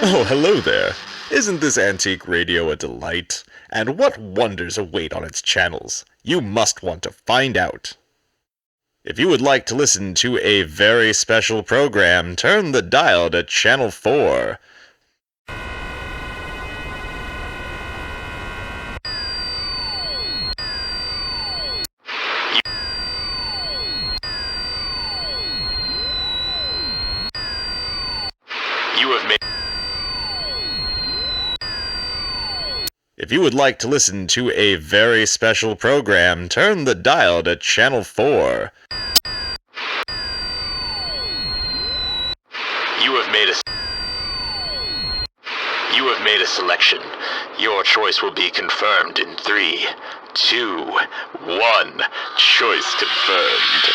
Oh, hello there. Isn't this antique radio a delight? And what wonders await on its channels? You must want to find out. If you would like to listen to a very special program, turn the dial to Channel 4. If you would like to listen to a very special program, turn the dial to Channel 4. You have made a selection. Your choice will be confirmed in 3, 2, 1. Choice confirmed.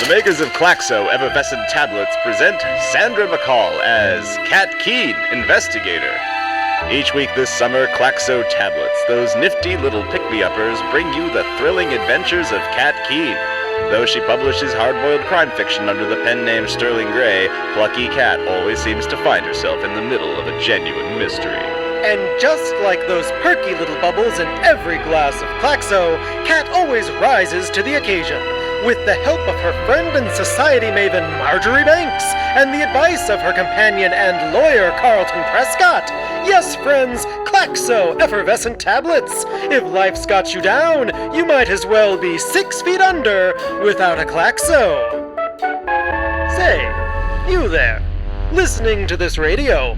The makers of Klaxo effervescent tablets present Sandra McCall as Cat Keene, investigator. Each week this summer, Klaxo tablets, those nifty little pick-me-uppers, bring you the thrilling adventures of Cat Keene. Though she publishes hard-boiled crime fiction under the pen name Sterling Gray, Plucky Cat always seems to find herself in the middle of a genuine mystery. And just like those perky little bubbles in every glass of Klaxo, Cat always rises to the occasion. With the help of her friend and society maven Marjorie Banks, and the advice of her companion and lawyer Carlton Prescott. Yes, friends, Klaxo effervescent tablets. If life's got you down, you might as well be 6 feet under without a Klaxo. Say, you there, listening to this radio.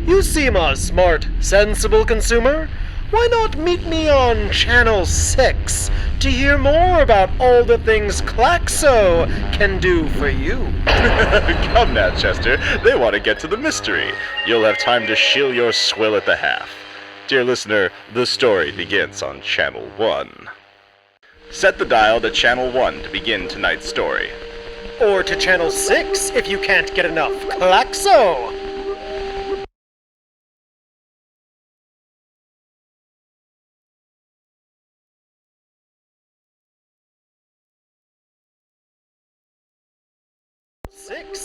You seem a smart, sensible consumer. Why not meet me on Channel 6 to hear more about all the things Klaxo can do for you? Come now, Chester. They want to get to the mystery. You'll have time to shill your swill at the half. Dear listener, the story begins on Channel 1. Set the dial to Channel 1 to begin tonight's story. Or to Channel 6 if you can't get enough Klaxo.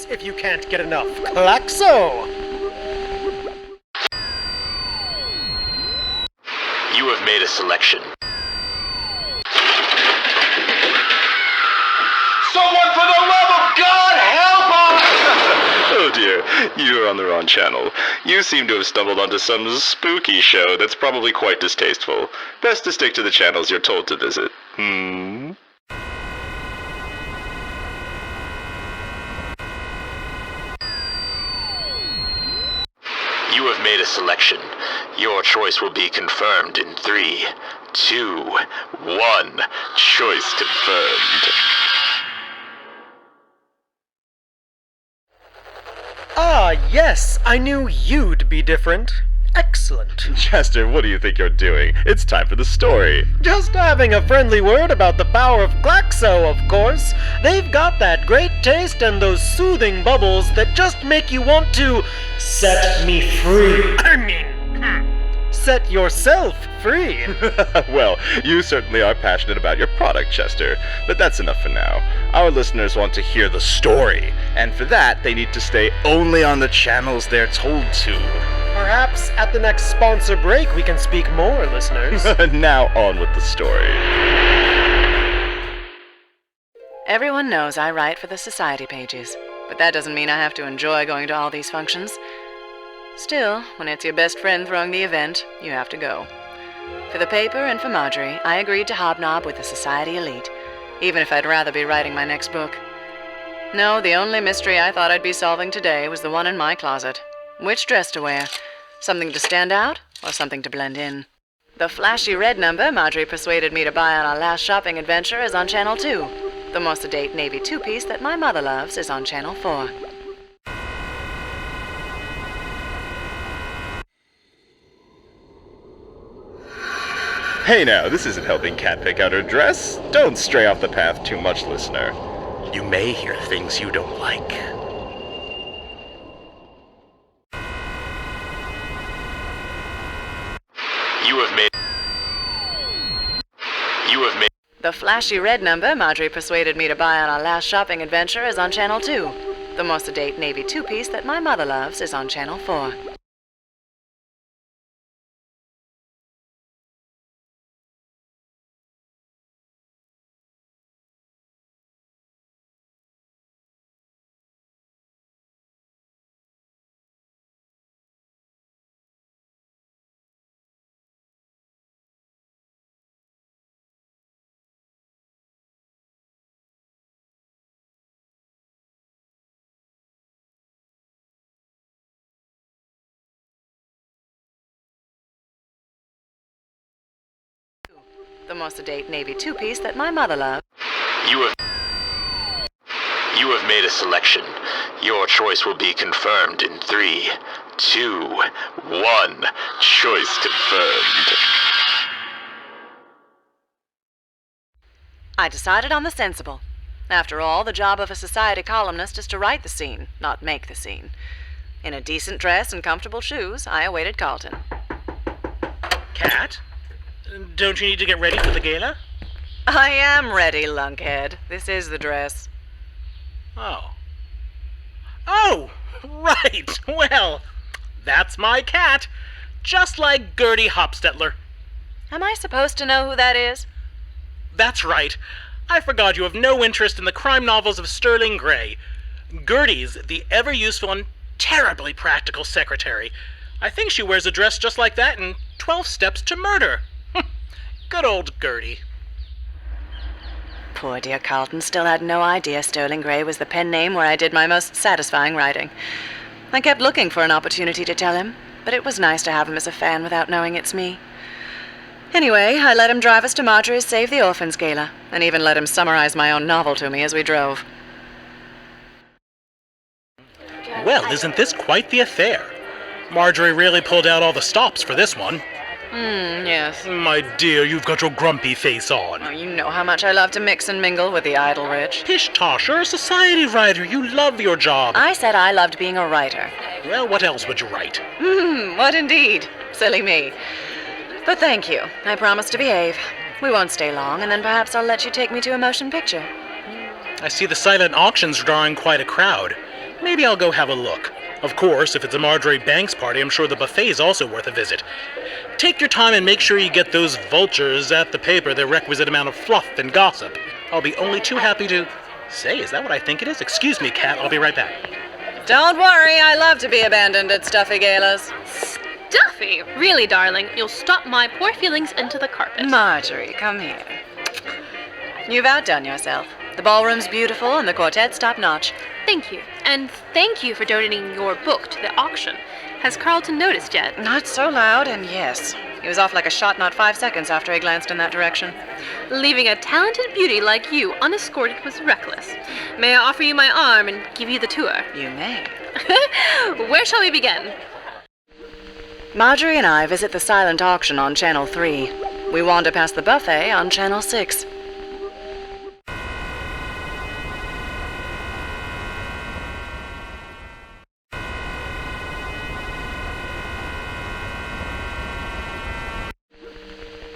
If you can't get enough Klaxo. You have made a selection. Someone, for the love of God, help us! Oh dear, you're on the wrong channel. You seem to have stumbled onto some spooky show that's probably quite distasteful. Best to stick to the channels you're told to visit. You have made a selection. Your choice will be confirmed in 3, 2, 1. Choice confirmed. Ah, yes, I knew you'd be different. Excellent. Chester, what do you think you're doing? It's time for the story. Just having a friendly word about the power of Klaxo, of course. They've got that great taste and those soothing bubbles that just make you want to set me free. Set yourself free. Well, you certainly are passionate about your product, Chester. But that's enough for now. Our listeners want to hear the story, and for that, they need to stay only on the channels they're told to. Perhaps at the next sponsor break we can speak more, listeners. Now on with the story. Everyone knows I write for the society pages, but that doesn't mean I have to enjoy going to all these functions. Still, when it's your best friend throwing the event, you have to go. For the paper and for Marjorie, I agreed to hobnob with the society elite, even if I'd rather be writing my next book. No, the only mystery I thought I'd be solving today was the one in my closet. Which dress to wear? Something to stand out, or something to blend in? The flashy red number Marjorie persuaded me to buy on our last shopping adventure is on Channel 2. The more sedate navy two-piece that my mother loves is on Channel 4. Hey now, this isn't helping Cat pick out her dress. Don't stray off the path too much, listener. You may hear things you don't like. You have made. The flashy red number Marjorie persuaded me to buy on our last shopping adventure is on Channel 2. The more sedate navy two-piece that my mother loves is on Channel 4. The more sedate navy two-piece that my mother loves. You have made a selection. Your choice will be confirmed in 3, 2, 1. Choice confirmed. I decided on the sensible. After all, the job of a society columnist is to write the scene, not make the scene. In a decent dress and comfortable shoes, I awaited Carlton. Cat? Don't you need to get ready for the gala? I am ready, lunkhead. This is the dress. Oh. Oh, right. Well, that's my cat. Just like Gertie Hopstetler. Am I supposed to know who that is? That's right. I forgot you have no interest in the crime novels of Sterling Gray. Gertie's the ever-useful and terribly practical secretary. I think she wears a dress just like that in 12 Steps to Murder. Good old Gertie. Poor dear Carlton still had no idea Sterling Gray was the pen name where I did my most satisfying writing. I kept looking for an opportunity to tell him, but it was nice to have him as a fan without knowing it's me. Anyway, I let him drive us to Marjorie's Save the Orphans gala, and even let him summarize my own novel to me as we drove. Well, isn't this quite the affair? Marjorie really pulled out all the stops for this one. Yes. My dear, you've got your grumpy face on. Oh, you know how much I love to mix and mingle with the idle rich. Pish tosh, you're a society writer. You love your job. I said I loved being a writer. Well, what else would you write? What indeed? Silly me. But thank you. I promise to behave. We won't stay long, and then perhaps I'll let you take me to a motion picture. I see the silent auction's drawing quite a crowd. Maybe I'll go have a look. Of course, if it's a Marjorie Banks party, I'm sure the buffet's also worth a visit. Take your time and make sure you get those vultures at the paper the requisite amount of fluff and gossip. I'll be only too happy to... Say, is that what I think it is? Excuse me, Cat, I'll be right back. Don't worry, I love to be abandoned at stuffy galas. Stuffy? Really, darling, you'll stomp my poor feelings into the carpet. Marjorie, come here. You've outdone yourself. The ballroom's beautiful and the quartet's top-notch. Thank you. And thank you for donating your book to the auction. Has Carlton noticed yet? Not so loud, and yes. He was off like a shot not 5 seconds after he glanced in that direction. Leaving a talented beauty like you unescorted was reckless. May I offer you my arm and give you the tour? You may. Where shall we begin? Marjorie and I visit the silent auction on Channel 3. We wander past the buffet on Channel 6.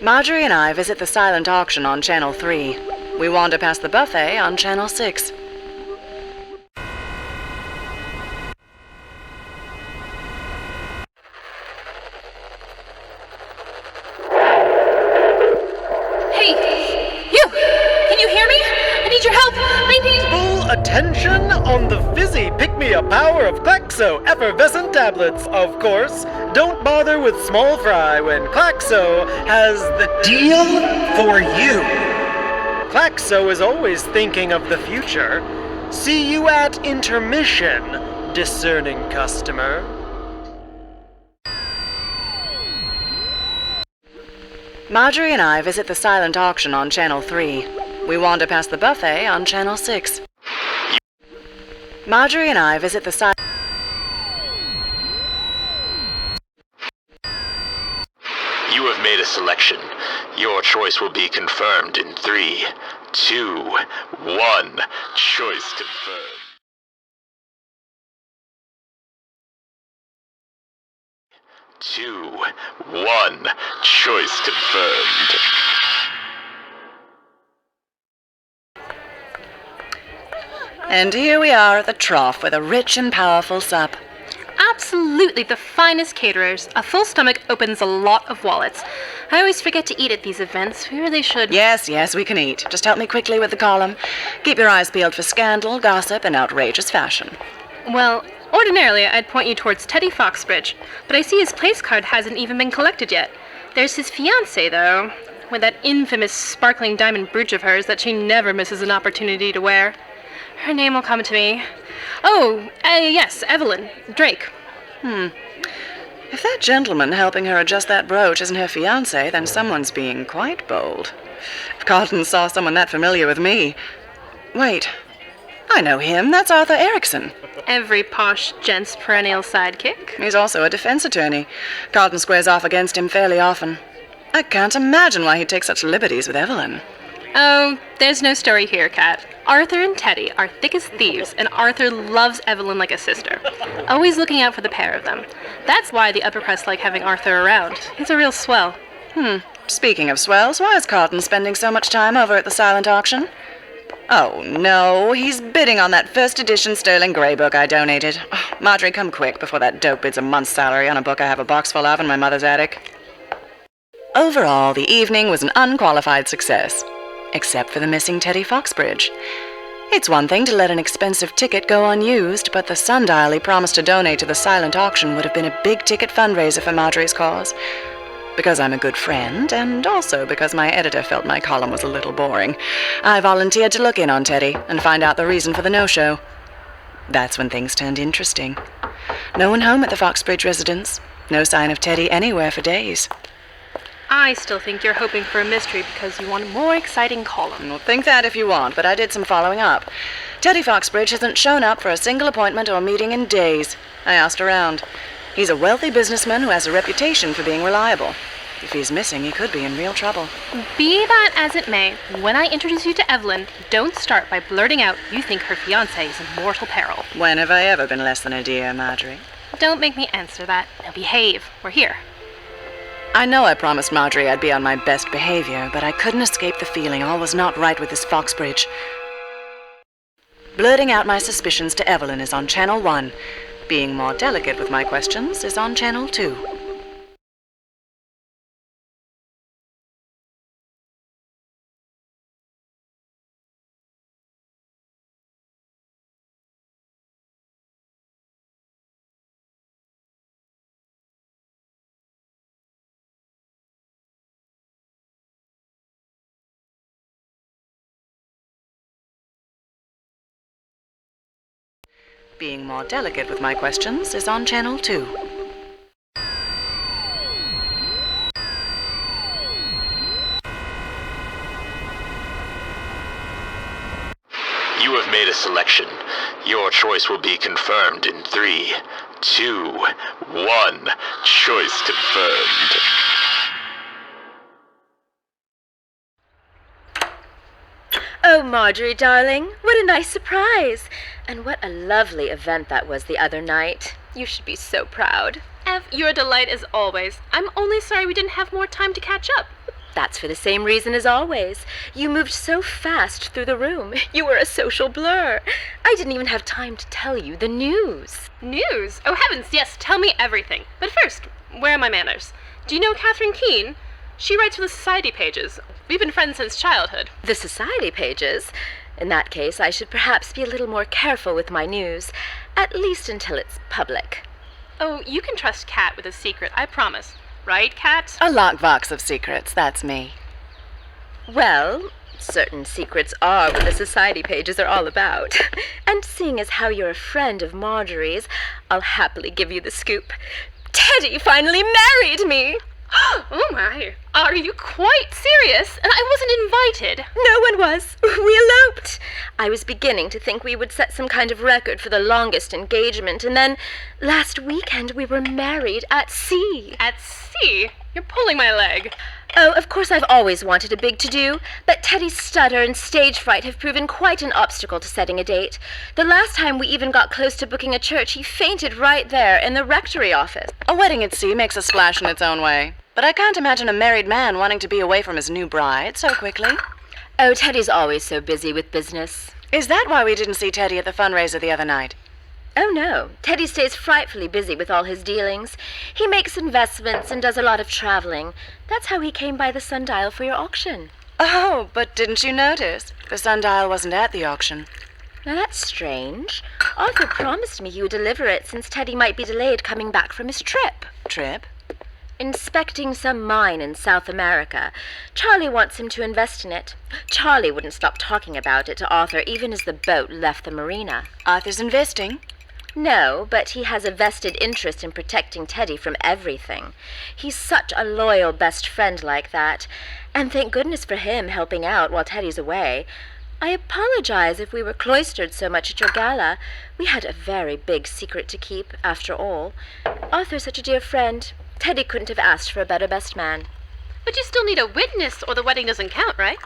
Marjorie and I visit the silent auction on Channel 3. We wander past the buffet on Channel 6. Hey, you! Can you hear me? I need your help! I need... Full attention on the fizzy pick-me-up power of Klaxo effervescent tablets, of course. Don't bother with small fry when Klaxo has the deal for you. Klaxo is always thinking of the future. See you at intermission, discerning customer. Marjorie and I visit the silent auction on Channel 3. We wander past the buffet on Channel 6. Marjorie and I visit the silent... You have made a selection. Your choice will be confirmed in 3, 2, 1. Choice confirmed. 2, 1. Choice confirmed. And here we are at the trough with a rich and powerful sup. Absolutely the finest caterers. A full stomach opens a lot of wallets. I always forget to eat at these events. We really should. Yes, we can eat. Just help me quickly with the column. Keep your eyes peeled for scandal, gossip, and outrageous fashion. Well, ordinarily I'd point you towards Teddy Foxbridge, but I see his place card hasn't even been collected yet. There's his fiancée, though, with that infamous sparkling diamond brooch of hers that she never misses an opportunity to wear. Her name will come to me. Oh, yes, Evelyn Drake. If that gentleman helping her adjust that brooch isn't her fiancé, then someone's being quite bold. If Carlton saw someone that familiar with me... Wait, I know him. That's Arthur Erickson. Every posh gent's perennial sidekick. He's also a defense attorney. Carlton squares off against him fairly often. I can't imagine why he'd take such liberties with Evelyn. Oh, there's no story here, Kat. Arthur and Teddy are thick as thieves, and Arthur loves Evelyn like a sister. Always looking out for the pair of them. That's why the upper crust like having Arthur around. He's a real swell. Speaking of swells, why is Carlton spending so much time over at the silent auction? Oh, no, he's bidding on that first edition Sterling Grey book I donated. Oh, Marjorie, come quick before that dope bids a month's salary on a book I have a box full of in my mother's attic. Overall, the evening was an unqualified success. Except for the missing Teddy Foxbridge. It's one thing to let an expensive ticket go unused, but the sundial he promised to donate to the silent auction would have been a big-ticket fundraiser for Marjorie's cause. Because I'm a good friend, and also because my editor felt my column was a little boring, I volunteered to look in on Teddy and find out the reason for the no-show. That's when things turned interesting. No one home at the Foxbridge residence. No sign of Teddy anywhere for days. I still think you're hoping for a mystery because you want a more exciting column. Well, think that if you want, but I did some following up. Teddy Foxbridge hasn't shown up for a single appointment or meeting in days. I asked around. He's a wealthy businessman who has a reputation for being reliable. If he's missing, he could be in real trouble. Be that as it may, when I introduce you to Evelyn, don't start by blurting out you think her fiancé is in mortal peril. When have I ever been less than a dear, Marjorie? Don't make me answer that. Now behave. We're here. I know I promised Marjorie I'd be on my best behavior, but I couldn't escape the feeling all was not right with this Foxbridge. Blurting out my suspicions to Evelyn is on Channel 1. Being more delicate with my questions is on Channel 2. Being more delicate with my questions is on Channel 2. You have made a selection. Your choice will be confirmed in 3, 2, 1. Choice confirmed. Oh, Marjorie, darling, what a nice surprise. And what a lovely event that was the other night. You should be so proud. Ev, you're a delight as always. I'm only sorry we didn't have more time to catch up. That's for the same reason as always. You moved so fast through the room. You were a social blur. I didn't even have time to tell you the news. News? Oh, heavens, yes, tell me everything. But first, where are my manners? Do you know Catherine Keene? She writes for the society pages. We've been friends since childhood. The society pages? In that case, I should perhaps be a little more careful with my news, at least until it's public. Oh, you can trust Kat with a secret, I promise. Right, Kat? A lockbox of secrets, that's me. Well, certain secrets are what the society pages are all about. And seeing as how you're a friend of Marjorie's, I'll happily give you the scoop. Teddy finally married me! Oh my, are you quite serious? And I wasn't invited. No one was. We eloped. I was beginning to think we would set some kind of record for the longest engagement, and then last weekend we were married at sea. At sea? You're pulling my leg. Oh, of course I've always wanted a big to-do, but Teddy's stutter and stage fright have proven quite an obstacle to setting a date. The last time we even got close to booking a church, he fainted right there in the rectory office. A wedding at sea makes a splash in its own way. But I can't imagine a married man wanting to be away from his new bride so quickly. Oh, Teddy's always so busy with business. Is that why we didn't see Teddy at the fundraiser the other night? Oh, no. Teddy stays frightfully busy with all his dealings. He makes investments and does a lot of traveling. That's how he came by the sundial for your auction. Oh, but didn't you notice? The sundial wasn't at the auction. Now, that's strange. Arthur promised me he would deliver it since Teddy might be delayed coming back from his trip. Trip? Inspecting some mine in South America. Charlie wants him to invest in it. Charlie wouldn't stop talking about it to Arthur even as the boat left the marina. Arthur's investing? No, but he has a vested interest in protecting Teddy from everything. He's such a loyal best friend like that. And thank goodness for him helping out while Teddy's away. I apologize if we were cloistered so much at your gala. We had a very big secret to keep, after all. Arthur's such a dear friend. Teddy couldn't have asked for a better best man. But you still need a witness or the wedding doesn't count, right?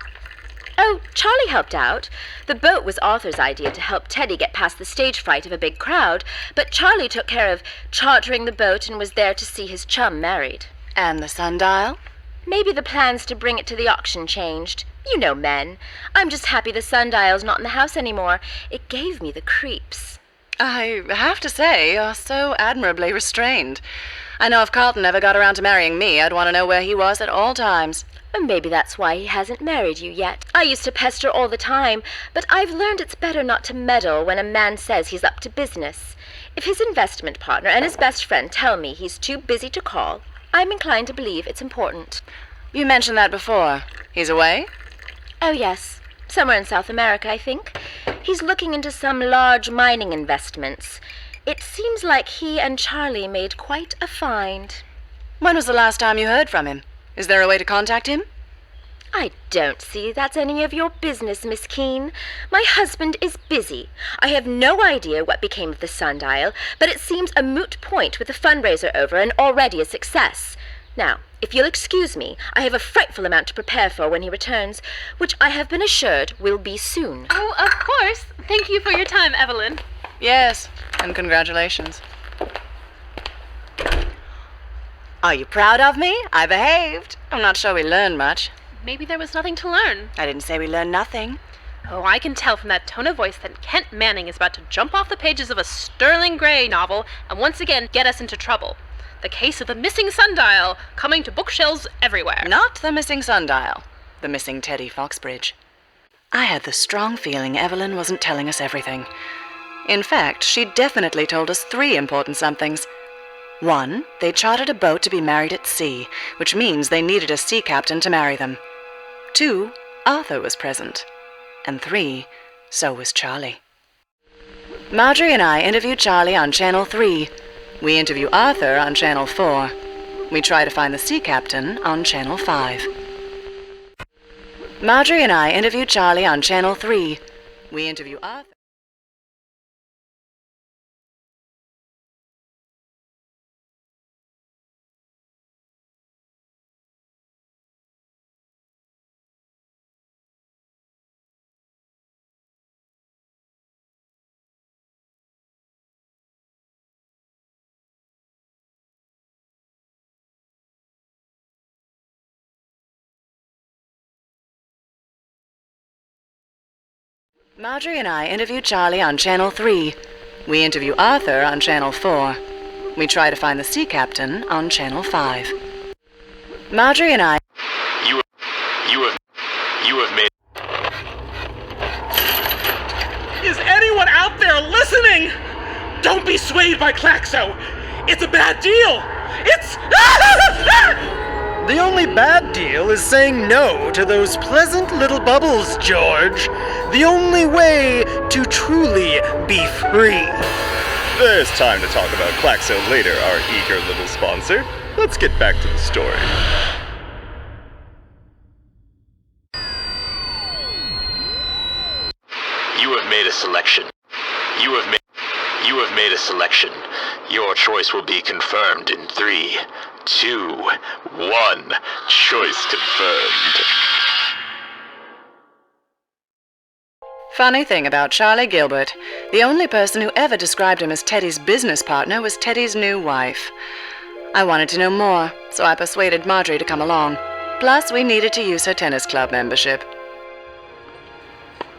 Oh, Charlie helped out. The boat was Arthur's idea to help Teddy get past the stage fright of a big crowd, but Charlie took care of chartering the boat and was there to see his chum married. And the sundial? Maybe the plans to bring it to the auction changed. You know men. I'm just happy the sundial's not in the house anymore. It gave me the creeps. I have to say, you're so admirably restrained. I know if Carlton ever got around to marrying me, I'd want to know where he was at all times. And maybe that's why he hasn't married you yet. I used to pester all the time, but I've learned it's better not to meddle when a man says he's up to business. If his investment partner and his best friend tell me he's too busy to call, I'm inclined to believe it's important. You mentioned that before. He's away? Oh, yes. Somewhere in South America, I think. He's looking into some large mining investments. It seems like he and Charlie made quite a find. When was the last time you heard from him? Is there a way to contact him? I don't see that's any of your business, Miss Keene. My husband is busy. I have no idea what became of the sundial, but it seems a moot point with the fundraiser over and already a success. Now, if you'll excuse me, I have a frightful amount to prepare for when he returns, which I have been assured will be soon. Oh, of course. Thank you for your time, Evelyn. Yes, and congratulations. Are you proud of me? I behaved. I'm not sure we learned much. Maybe there was nothing to learn. I didn't say we learned nothing. Oh, I can tell from that tone of voice that Kent Manning is about to jump off the pages of a Sterling Gray novel and once again get us into trouble. The case of the missing sundial, coming to bookshelves everywhere. Not the missing sundial. The missing Teddy Foxbridge. I had the strong feeling Evelyn wasn't telling us everything. In fact, she definitely told us 3 important somethings. 1, they chartered a boat to be married at sea, which means they needed a sea captain to marry them. 2, Arthur was present. And 3, so was Charlie. Marjorie and I interviewed Charlie on Channel 3. We interview Arthur on Channel 4. We try to find the sea captain on Channel 5. Marjorie and I interviewed Charlie on Channel 3. We interview Arthur. Marjorie and I interviewed Charlie on Channel 3. We interview Arthur on Channel 4. We try to find the sea captain on Channel 5. Marjorie and I... You have made... Is anyone out there listening? Don't be swayed by Klaxo. It's a bad deal. It's... The only bad deal is saying no to those pleasant little bubbles, George. The only way to truly be free. There's time to talk about Klaxo later, our eager little sponsor. Let's get back to the story. You have made a selection. You You have made a selection. Your choice will be confirmed in 3, 2, 1. Choice confirmed. Funny thing about Charlie Gilbert, the only person who ever described him as Teddy's business partner was Teddy's new wife. I wanted to know more, so I persuaded Marjorie to come along. Plus, we needed to use her tennis club membership.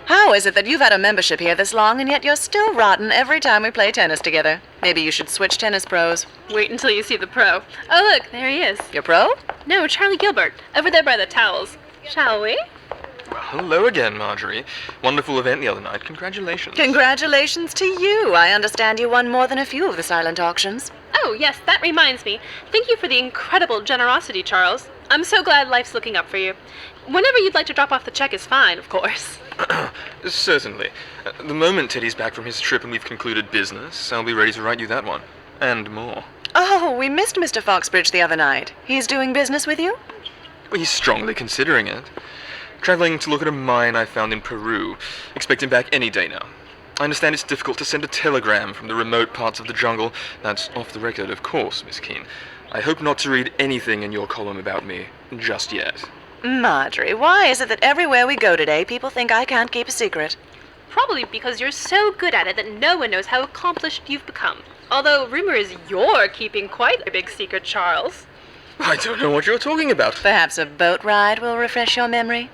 How is it that you've had a membership here this long and yet you're still rotten every time we play tennis together? Maybe you should switch tennis pros. Wait until you see the pro. Oh, look, there he is. Your pro? No, Charlie Gilbert, over there by the towels. Shall we? Well, hello again, Marjorie. Wonderful event the other night. Congratulations. Congratulations to you. I understand you won more than a few of the silent auctions. Oh, yes, that reminds me. Thank you for the incredible generosity, Charles. I'm so glad life's looking up for you. Whenever you'd like to drop off the check is fine, of course. Certainly. The moment Teddy's back from his trip and we've concluded business, I'll be ready to write you that one. And more. Oh, we missed Mr. Foxbridge the other night. He's doing business with you? Well, he's strongly considering it. Traveling to look at a mine I found in Peru. Expect him back any day now. I understand it's difficult to send a telegram from the remote parts of the jungle. That's off the record, of course, Miss Keene. I hope not to read anything in your column about me just yet. Marjorie, why is it that everywhere we go today, people think I can't keep a secret? Probably because you're so good at it that no one knows how accomplished you've become. Although rumor is you're keeping quite a big secret, Charles. I don't know what you're talking about. Perhaps a boat ride will refresh your memory?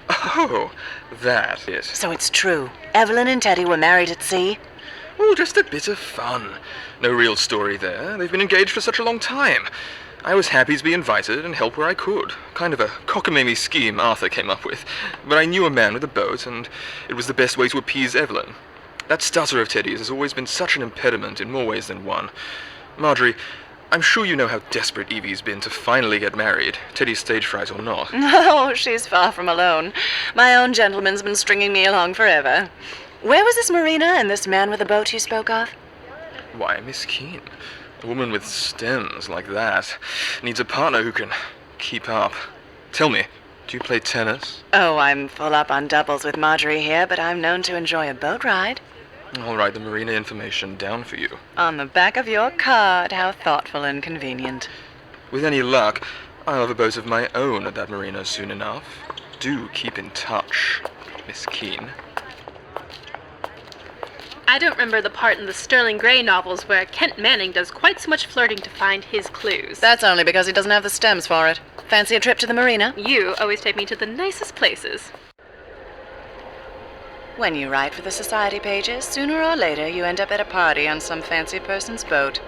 Oh, that is. So it's true. Evelyn and Teddy were married at sea? Oh, just a bit of fun. No real story there. They've been engaged for such a long time. I was happy to be invited and help where I could. Kind of a cockamamie scheme Arthur came up with. But I knew a man with a boat, and it was the best way to appease Evelyn. That stutter of Teddy's has always been such an impediment in more ways than one. Marjorie, I'm sure you know how desperate Evie's been to finally get married, Teddy's stage fright or not. Oh, she's far from alone. My own gentleman's been stringing me along forever. Where was this marina and this man with a boat you spoke of? Why, Miss Keene, a woman with stems like that needs a partner who can keep up. Tell me, do you play tennis? Oh, I'm full up on doubles with Marjorie here, but I'm known to enjoy a boat ride. I'll write the marina information down for you. On the back of your card. How thoughtful and convenient. With any luck, I'll have a boat of my own at that marina soon enough. Do keep in touch, Miss Keene. I don't remember the part in the Sterling Gray novels where Kent Manning does quite so much flirting to find his clues. That's only because he doesn't have the stems for it. Fancy a trip to the marina? You always take me to the nicest places. When you write for the society pages, sooner or later you end up at a party on some fancy person's boat.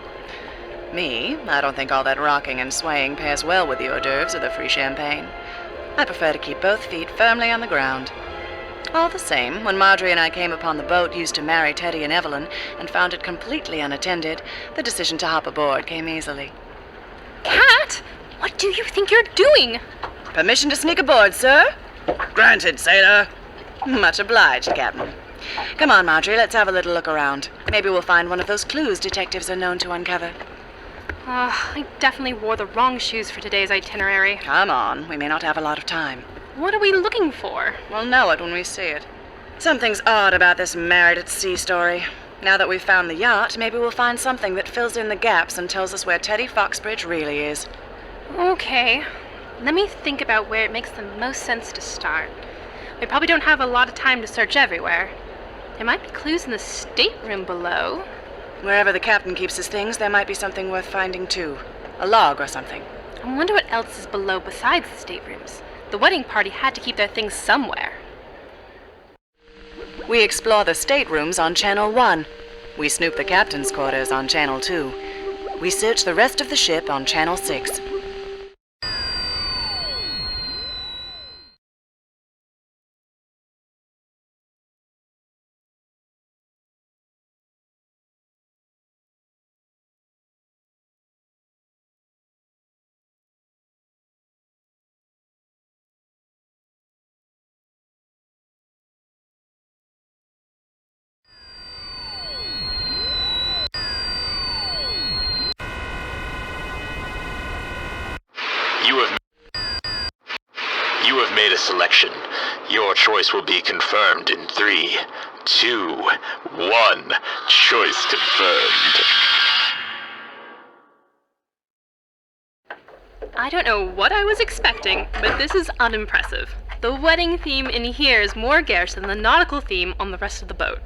Me, I don't think all that rocking and swaying pairs well with the hors d'oeuvres or the free champagne. I prefer to keep both feet firmly on the ground. All the same, when Marjorie and I came upon the boat used to marry Teddy and Evelyn and found it completely unattended, the decision to hop aboard came easily. Cat! What do you think you're doing? Permission to sneak aboard, sir? Granted, sailor. Much obliged, Captain. Come on, Marjorie, let's have a little look around. Maybe we'll find one of those clues detectives are known to uncover. I definitely wore the wrong shoes for today's itinerary. Come on, we may not have a lot of time. What are we looking for? We'll know it when we see it. Something's odd about this married at sea story. Now that we've found the yacht, maybe we'll find something that fills in the gaps and tells us where Teddy Foxbridge really is. Okay. Let me think about where it makes the most sense to start. We probably don't have a lot of time to search everywhere. There might be clues in the stateroom below. Wherever the captain keeps his things, there might be something worth finding too. A log or something. I wonder what else is below besides the staterooms. The wedding party had to keep their things somewhere. We explore the staterooms on Channel 1. We snoop the captain's quarters on Channel 2. We search the rest of the ship on Channel 6. You have made a selection. Your choice will be confirmed in 3, 2, 1. Choice confirmed. I don't know what I was expecting, but this is unimpressive. The wedding theme in here is more garish than the nautical theme on the rest of the boat.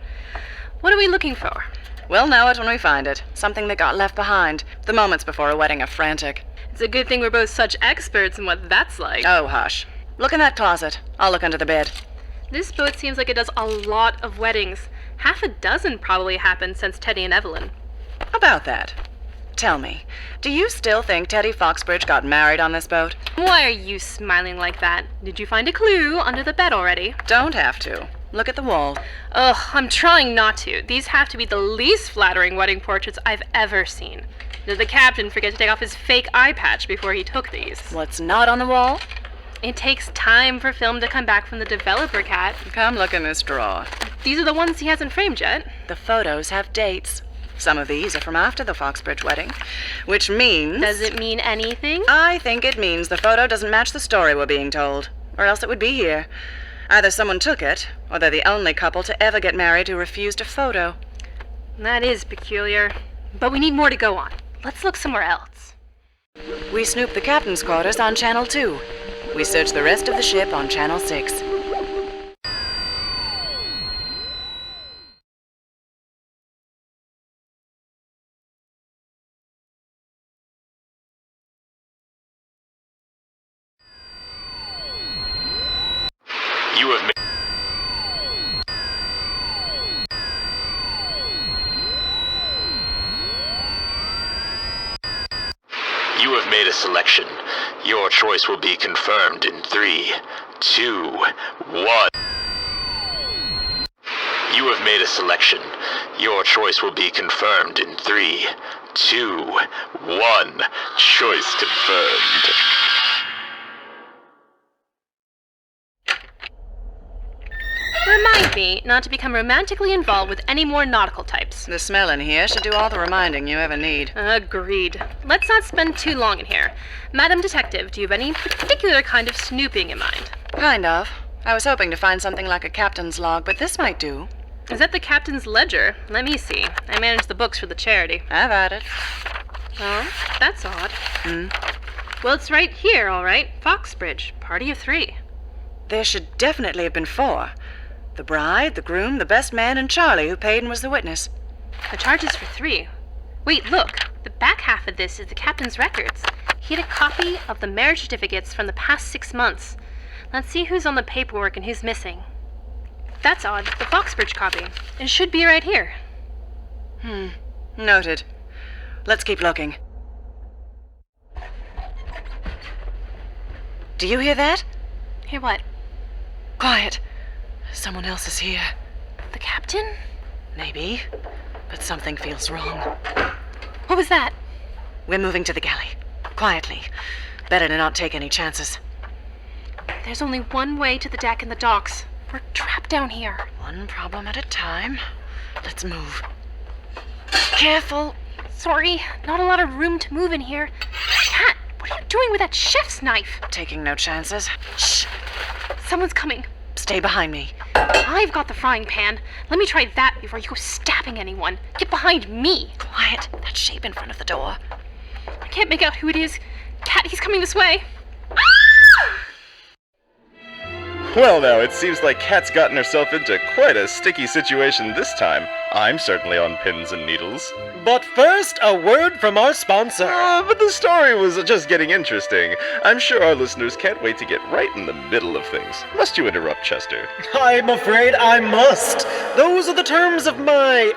What are we looking for? We'll know it when we find it. Something that got left behind. The moments before a wedding are frantic. It's a good thing we're both such experts in what that's like. Oh, hush. Look in that closet. I'll look under the bed. This boat seems like it does a lot of weddings. Half a dozen probably happened since Teddy and Evelyn. About that. Tell me, do you still think Teddy Foxbridge got married on this boat? Why are you smiling like that? Did you find a clue under the bed already? Don't have to. Look at the wall. Ugh, I'm trying not to. These have to be the least flattering wedding portraits I've ever seen. Did the captain forget to take off his fake eye patch before he took these? What's not on the wall? It takes time for film to come back from the developer, Cat. Come look in this drawer. These are the ones he hasn't framed yet. The photos have dates. Some of these are from after the Foxbridge wedding, which means... Does it mean anything? I think it means the photo doesn't match the story we're being told, or else it would be here. Either someone took it, or they're the only couple to ever get married who refused a photo. That is peculiar. But we need more to go on. Let's look somewhere else. We snooped the captain's quarters on Channel 2. We searched the rest of the ship on Channel 6. You have made a selection. Your choice will be confirmed in 3, 2, 1. You have made a selection. Your choice will be confirmed in 3, 2, 1. Choice confirmed. Remind me not to become romantically involved with any more nautical types. The smell in here should do all the reminding you ever need. Agreed. Let's not spend too long in here. Madam Detective, do you have any particular kind of snooping in mind? Kind of. I was hoping to find something like a captain's log, but this might do. Is that the captain's ledger? Let me see. I manage the books for the charity. Have at it. Oh, that's odd. Well, it's right here, all right. Foxbridge, party of 3. There should definitely have been 4. The bride, the groom, the best man, and Charlie, who paid and was the witness. The charge is for 3. Wait, look. The back half of this is the captain's records. He had a copy of the marriage certificates from the past 6 months. Let's see who's on the paperwork and who's missing. That's odd. The Foxbridge copy. It should be right here. Noted. Let's keep looking. Do you hear that? Hear what? Quiet. Someone else is here. The captain? Maybe, but something feels wrong. What was that? We're moving to the galley. Quietly. Better to not take any chances. There's only one way to the deck and the docks. We're trapped down here. One problem at a time. Let's move. Careful. Sorry, not a lot of room to move in here. Cat, what are you doing with that chef's knife? Taking no chances. Shh. Someone's coming. Stay behind me. I've got the frying pan. Let me try that before you go stabbing anyone. Get behind me. Quiet. That shape in front of the door. I can't make out who it is. Cat, he's coming this way. Well, now, it seems like Kat's gotten herself into quite a sticky situation this time. I'm certainly on pins and needles. But first, a word from our sponsor. But the story was just getting interesting. I'm sure our listeners can't wait to get right in the middle of things. Must you interrupt, Chester? I'm afraid I must. Those are the terms of my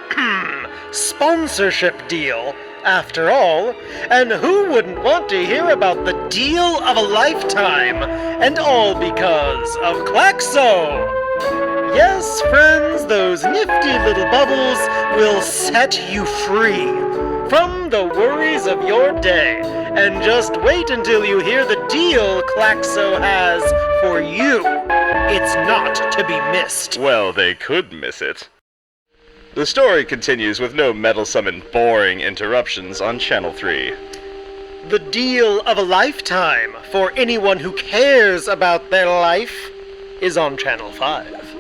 sponsorship deal. After all, and who wouldn't want to hear about the deal of a lifetime? And all because of Klaxo! Yes, friends, those nifty little bubbles will set you free from the worries of your day. And just wait until you hear the deal Klaxo has for you. It's not to be missed. Well, they could miss it. The story continues with no meddlesome and boring interruptions on Channel 3. The deal of a lifetime for anyone who cares about their life. is on Channel 5.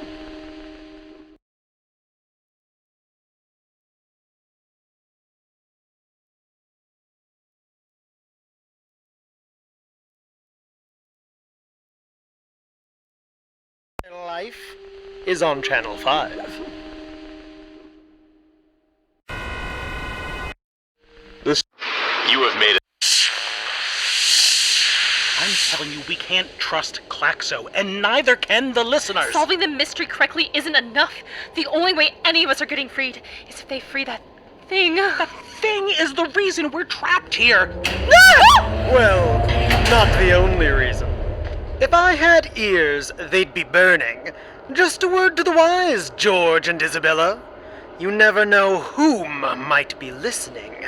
Life is on Channel 5. You have made I'm telling you, we can't trust Klaxo, and neither can the listeners. Solving the mystery correctly isn't enough. The only way any of us are getting freed is if they free that thing. That thing is the reason we're trapped here. Well, not the only reason. If I had ears, they'd be burning. Just a word to the wise, George and Isabella. You never know whom might be listening.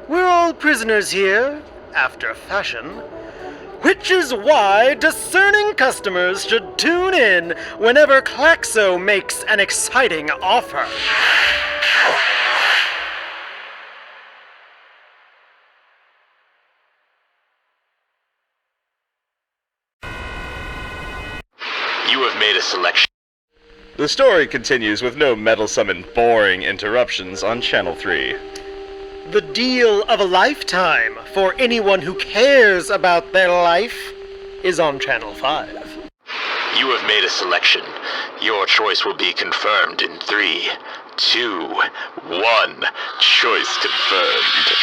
We're all prisoners here, after a fashion. Which is why discerning customers should tune in whenever Klaxo makes an exciting offer. You have made a selection. The story continues with no meddlesome and boring interruptions on Channel 3. The deal of a lifetime for anyone who cares about their life is on Channel 5. You have made a selection. Your choice will be confirmed in 3, 2, 1. Choice confirmed.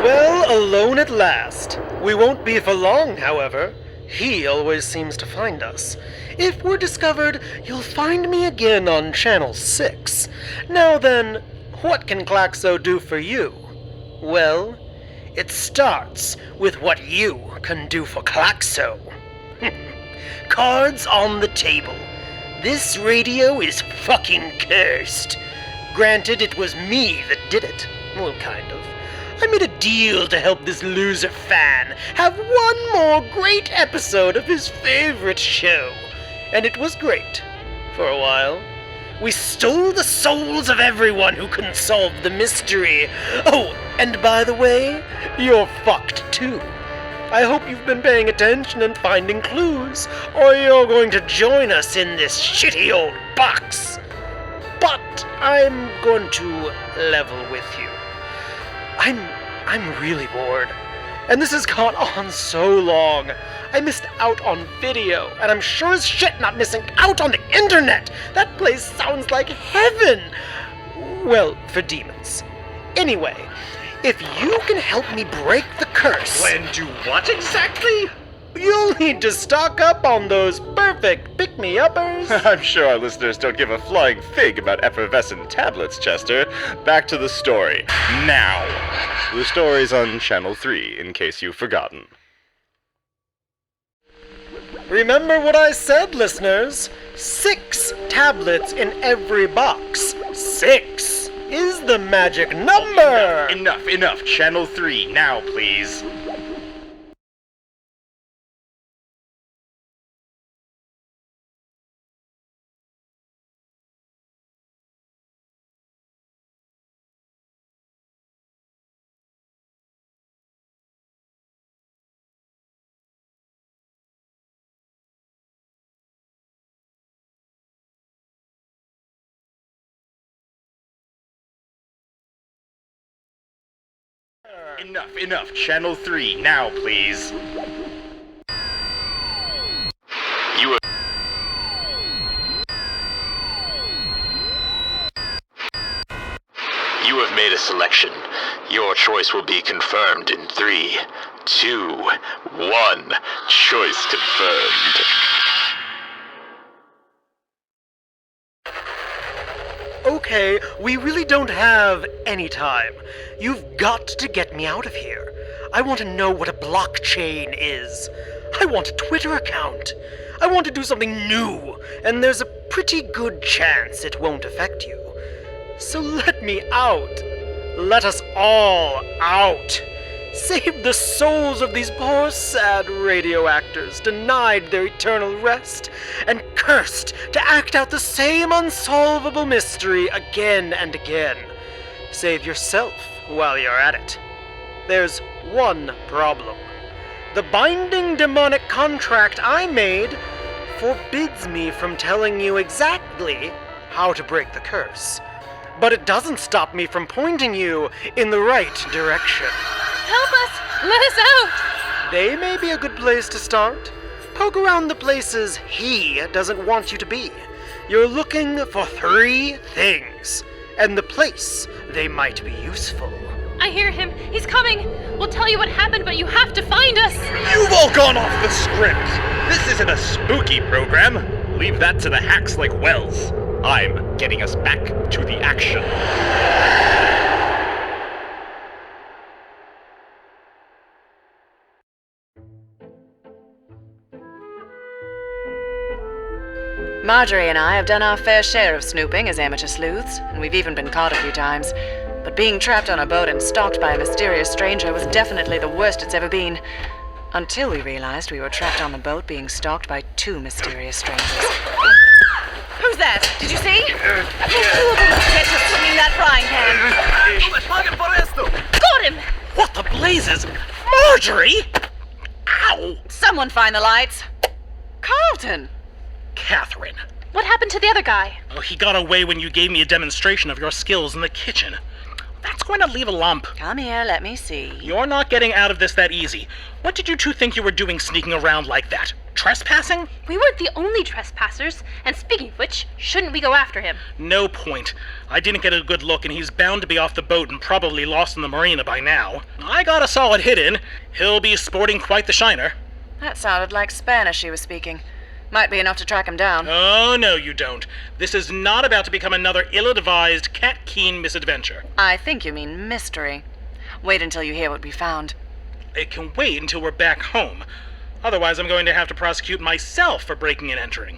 Well, alone at last. We won't be for long, however. He always seems to find us. If we're discovered, you'll find me again on Channel 6. Now then, what can Klaxo do for you? Well, it starts with what you can do for Klaxo. Cards on the table. This radio is fucking cursed. Granted, it was me that did it. Well, kind of. I made a deal to help this loser fan have one more great episode of his favorite show. And it was great. For a while. We stole the souls of everyone who couldn't solve the mystery. Oh, and by the way, you're fucked too. I hope you've been paying attention and finding clues, or you're going to join us in this shitty old box. But I'm going to level with you. I'm really bored. And this has gone on so long. I missed out on video, and I'm sure as shit not missing out on the internet. That place sounds like heaven. Well, for demons. Anyway, if you can help me break the curse... When do what exactly? You'll need to stock up on those perfect pick-me-uppers. I'm sure our listeners don't give a flying fig about effervescent tablets, Chester. Back to the story. Now. The story's on Channel 3, in case you've forgotten. Remember what I said, listeners. 6 tablets in every box. 6 is the magic number. Enough. Channel 3, now, please. Enough. Channel 3, now, please. You have made a selection. Your choice will be confirmed in 3, 2, 1. Choice confirmed. Okay, we really don't have any time. You've got to get me out of here. I want to know what a blockchain is. I want a Twitter account. I want to do something new, and there's a pretty good chance it won't affect you. So let me out. Let us all out. Save the souls of these poor, sad radio actors denied their eternal rest and cursed to act out the same unsolvable mystery again and again. Save yourself while you're at it. There's one problem. The binding demonic contract I made forbids me from telling you exactly how to break the curse. But it doesn't stop me from pointing you in the right direction. Help us! Let us out! They may be a good place to start. Poke around the places he doesn't want you to be. You're looking for 3 things, and the place they might be useful. I hear him. He's coming. We'll tell you what happened, but you have to find us. You've all gone off the script. This isn't a spooky program. Leave that to the hacks like Wells. I'm getting us back to the action. Marjorie and I have done our fair share of snooping as amateur sleuths, and we've even been caught a few times. But being trapped on a boat and stalked by a mysterious stranger was definitely the worst it's ever been. Until we realized we were trapped on the boat being stalked by 2 mysterious strangers. Who's that? Did you see? There's 2 of them get to swinging that frying pan. Got him! What the blazes? Marjorie! Ow! Someone find the lights. Carlton! Catherine. What happened to the other guy? Oh, he got away when you gave me a demonstration of your skills in the kitchen. That's going to leave a lump. Come here, let me see. You're not getting out of this that easy. What did you 2 think you were doing sneaking around like that? Trespassing? We weren't the only trespassers, and speaking of which, shouldn't we go after him? No point. I didn't get a good look, and he's bound to be off the boat and probably lost in the marina by now. I got a solid hit in. He'll be sporting quite the shiner. That sounded like Spanish he was speaking. Might be enough to track him down. Oh, no, you don't. This is not about to become another ill-advised Cat Keene misadventure. I think you mean mystery. Wait until you hear what we found. It can wait until we're back home. Otherwise, I'm going to have to prosecute myself for breaking and entering.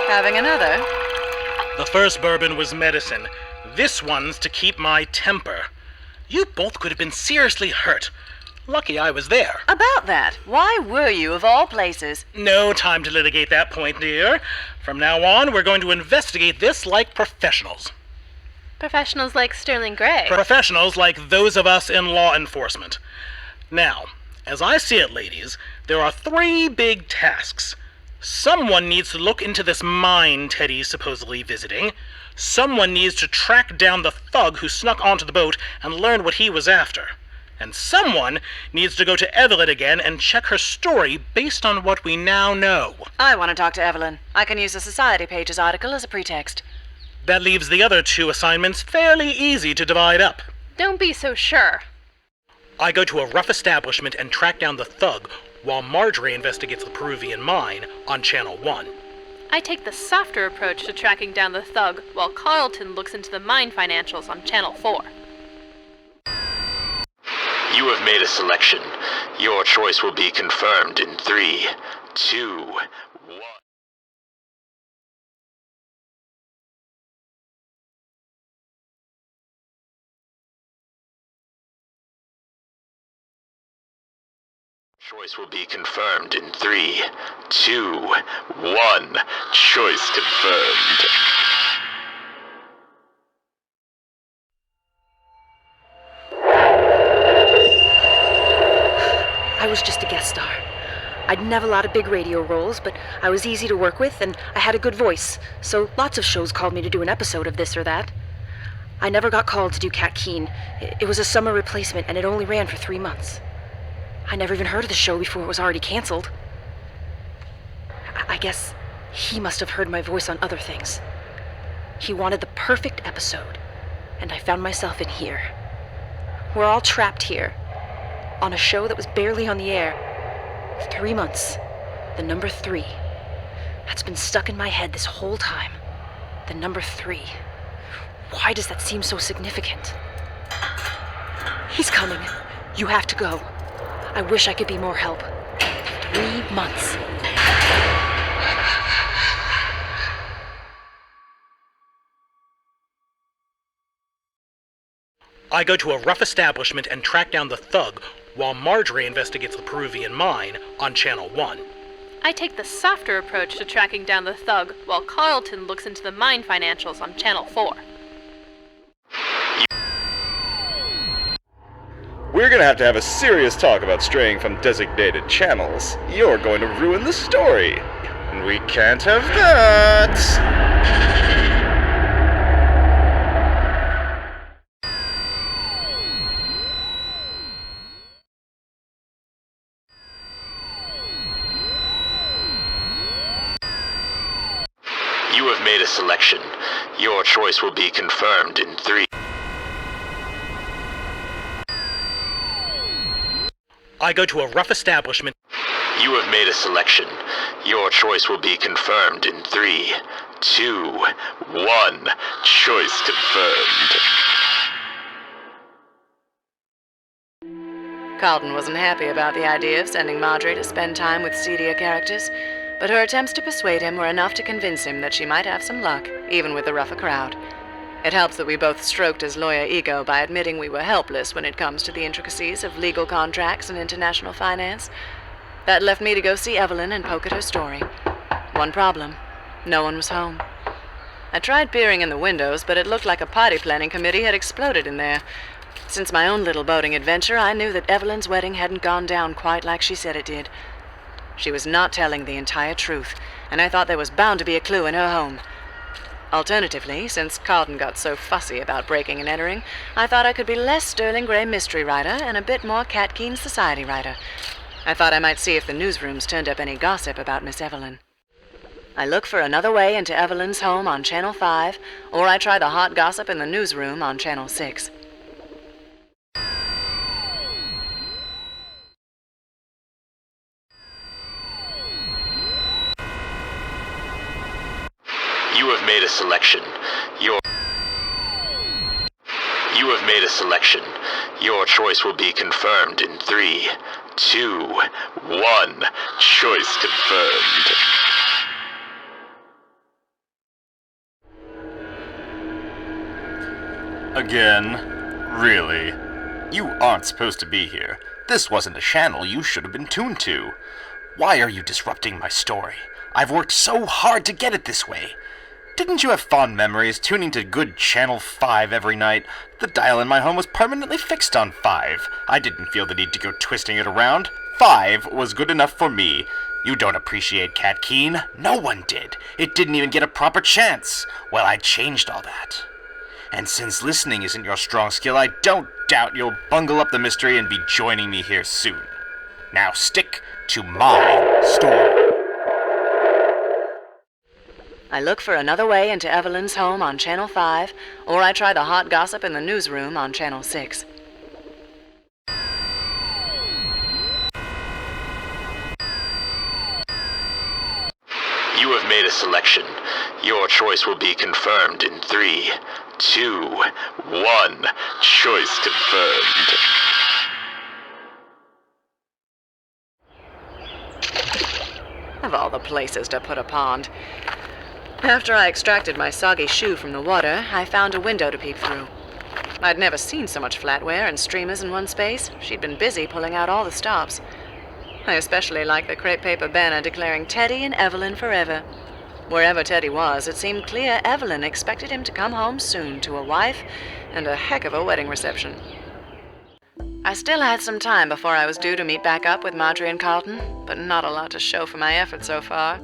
Having another? The first bourbon was medicine. This one's to keep my temper. You both could have been seriously hurt. Lucky I was there. About that, why were you of all places? No time to litigate that point, dear. From now on, we're going to investigate this like professionals. Professionals like Sterling Gray. Professionals like those of us in law enforcement. Now, as I see it, ladies, there are 3 big tasks. Someone needs to look into this mine Teddy's supposedly visiting. Someone needs to track down the thug who snuck onto the boat and learn what he was after. And someone needs to go to Evelyn again and check her story based on what we now know. I want to talk to Evelyn. I can use the Society Pages article as a pretext. That leaves the other 2 assignments fairly easy to divide up. Don't be so sure. I go to a rough establishment and track down the thug, while Marjorie investigates the Peruvian mine on Channel 1. I take the softer approach to tracking down the thug, while Carlton looks into the mine financials on Channel 4. You have made a selection. Your choice will be confirmed in 3, 2, 1. Choice will be confirmed in 3, 2, 1. Choice confirmed. I was just a guest star. I didn't have a lot of big radio roles, but I was easy to work with and I had a good voice, so lots of shows called me to do an episode of this or that. I never got called to do Cat Keene. It was a summer replacement and it only ran for 3 months. I never even heard of the show before it was already canceled. I guess he must have heard my voice on other things. He wanted the perfect episode, and I found myself in here. We're all trapped here, on a show that was barely on the air. 3 months. The number 3. That's been stuck in my head this whole time. The number 3. Why does that seem so significant? He's coming. You have to go. I wish I could be more help. 3 months. I go to a rough establishment and track down the thug, while Marjorie investigates the Peruvian mine on Channel 1. I take the softer approach to tracking down the thug, while Carlton looks into the mine financials on Channel 4. we're gonna have to have a serious talk about straying from designated channels. You're going to ruin the story. And we can't have that! You have made a selection. Your choice will be confirmed in 3. I go to a rough establishment. You have made a selection. Your choice will be confirmed in 3, 2, 1. Choice confirmed. Carlton wasn't happy about the idea of sending Marjorie to spend time with seedier characters, but her attempts to persuade him were enough to convince him that she might have some luck, even with the rougher crowd. It helps that we both stroked his lawyer ego by admitting we were helpless when it comes to the intricacies of legal contracts and international finance. That left me to go see Evelyn and poke at her story. One problem: no one was home. I tried peering in the windows, but it looked like a party planning committee had exploded in there. Since my own little boating adventure, I knew that Evelyn's wedding hadn't gone down quite like she said it did. She was not telling the entire truth, and I thought there was bound to be a clue in her home. Alternatively, since Carlton got so fussy about breaking and entering, I thought I could be less Sterling Gray mystery writer and a bit more Cat Keene society writer. I thought I might see if the newsrooms turned up any gossip about Miss Evelyn. I look for Another Way into Evelyn's Home on Channel 5, or I try the hot gossip in the newsroom on Channel 6. You have made a selection. You have made a selection. Your choice will be confirmed in 3, 2, 1. Choice confirmed. Again? Really? You aren't supposed to be here. This wasn't a channel you should have been tuned to. Why are you disrupting my story? I've worked so hard to get it this way. Didn't you have fond memories tuning to good Channel 5 every night? The dial in my home was permanently fixed on 5. I didn't feel the need to go twisting it around. 5 was good enough for me. You don't appreciate Cat Keene. No one did. It didn't even get a proper chance. Well, I changed all that. And since listening isn't your strong skill, I don't doubt you'll bungle up the mystery and be joining me here soon. Now stick to my story. I look for Another Way into Evelyn's Home on Channel 5, or I try the hot gossip in the newsroom on Channel 6. You have made a selection. Your choice will be confirmed in 3, 2, 1. Choice confirmed. Of all the places to put a pond. After I extracted my soggy shoe from the water, I found a window to peep through. I'd never seen so much flatware and streamers in one space. She'd been busy pulling out all the stops. I especially liked the crepe paper banner declaring Teddy and Evelyn forever. Wherever Teddy was, it seemed clear Evelyn expected him to come home soon to a wife and a heck of a wedding reception. I still had some time before I was due to meet back up with Marjorie and Carlton, but not a lot to show for my effort so far.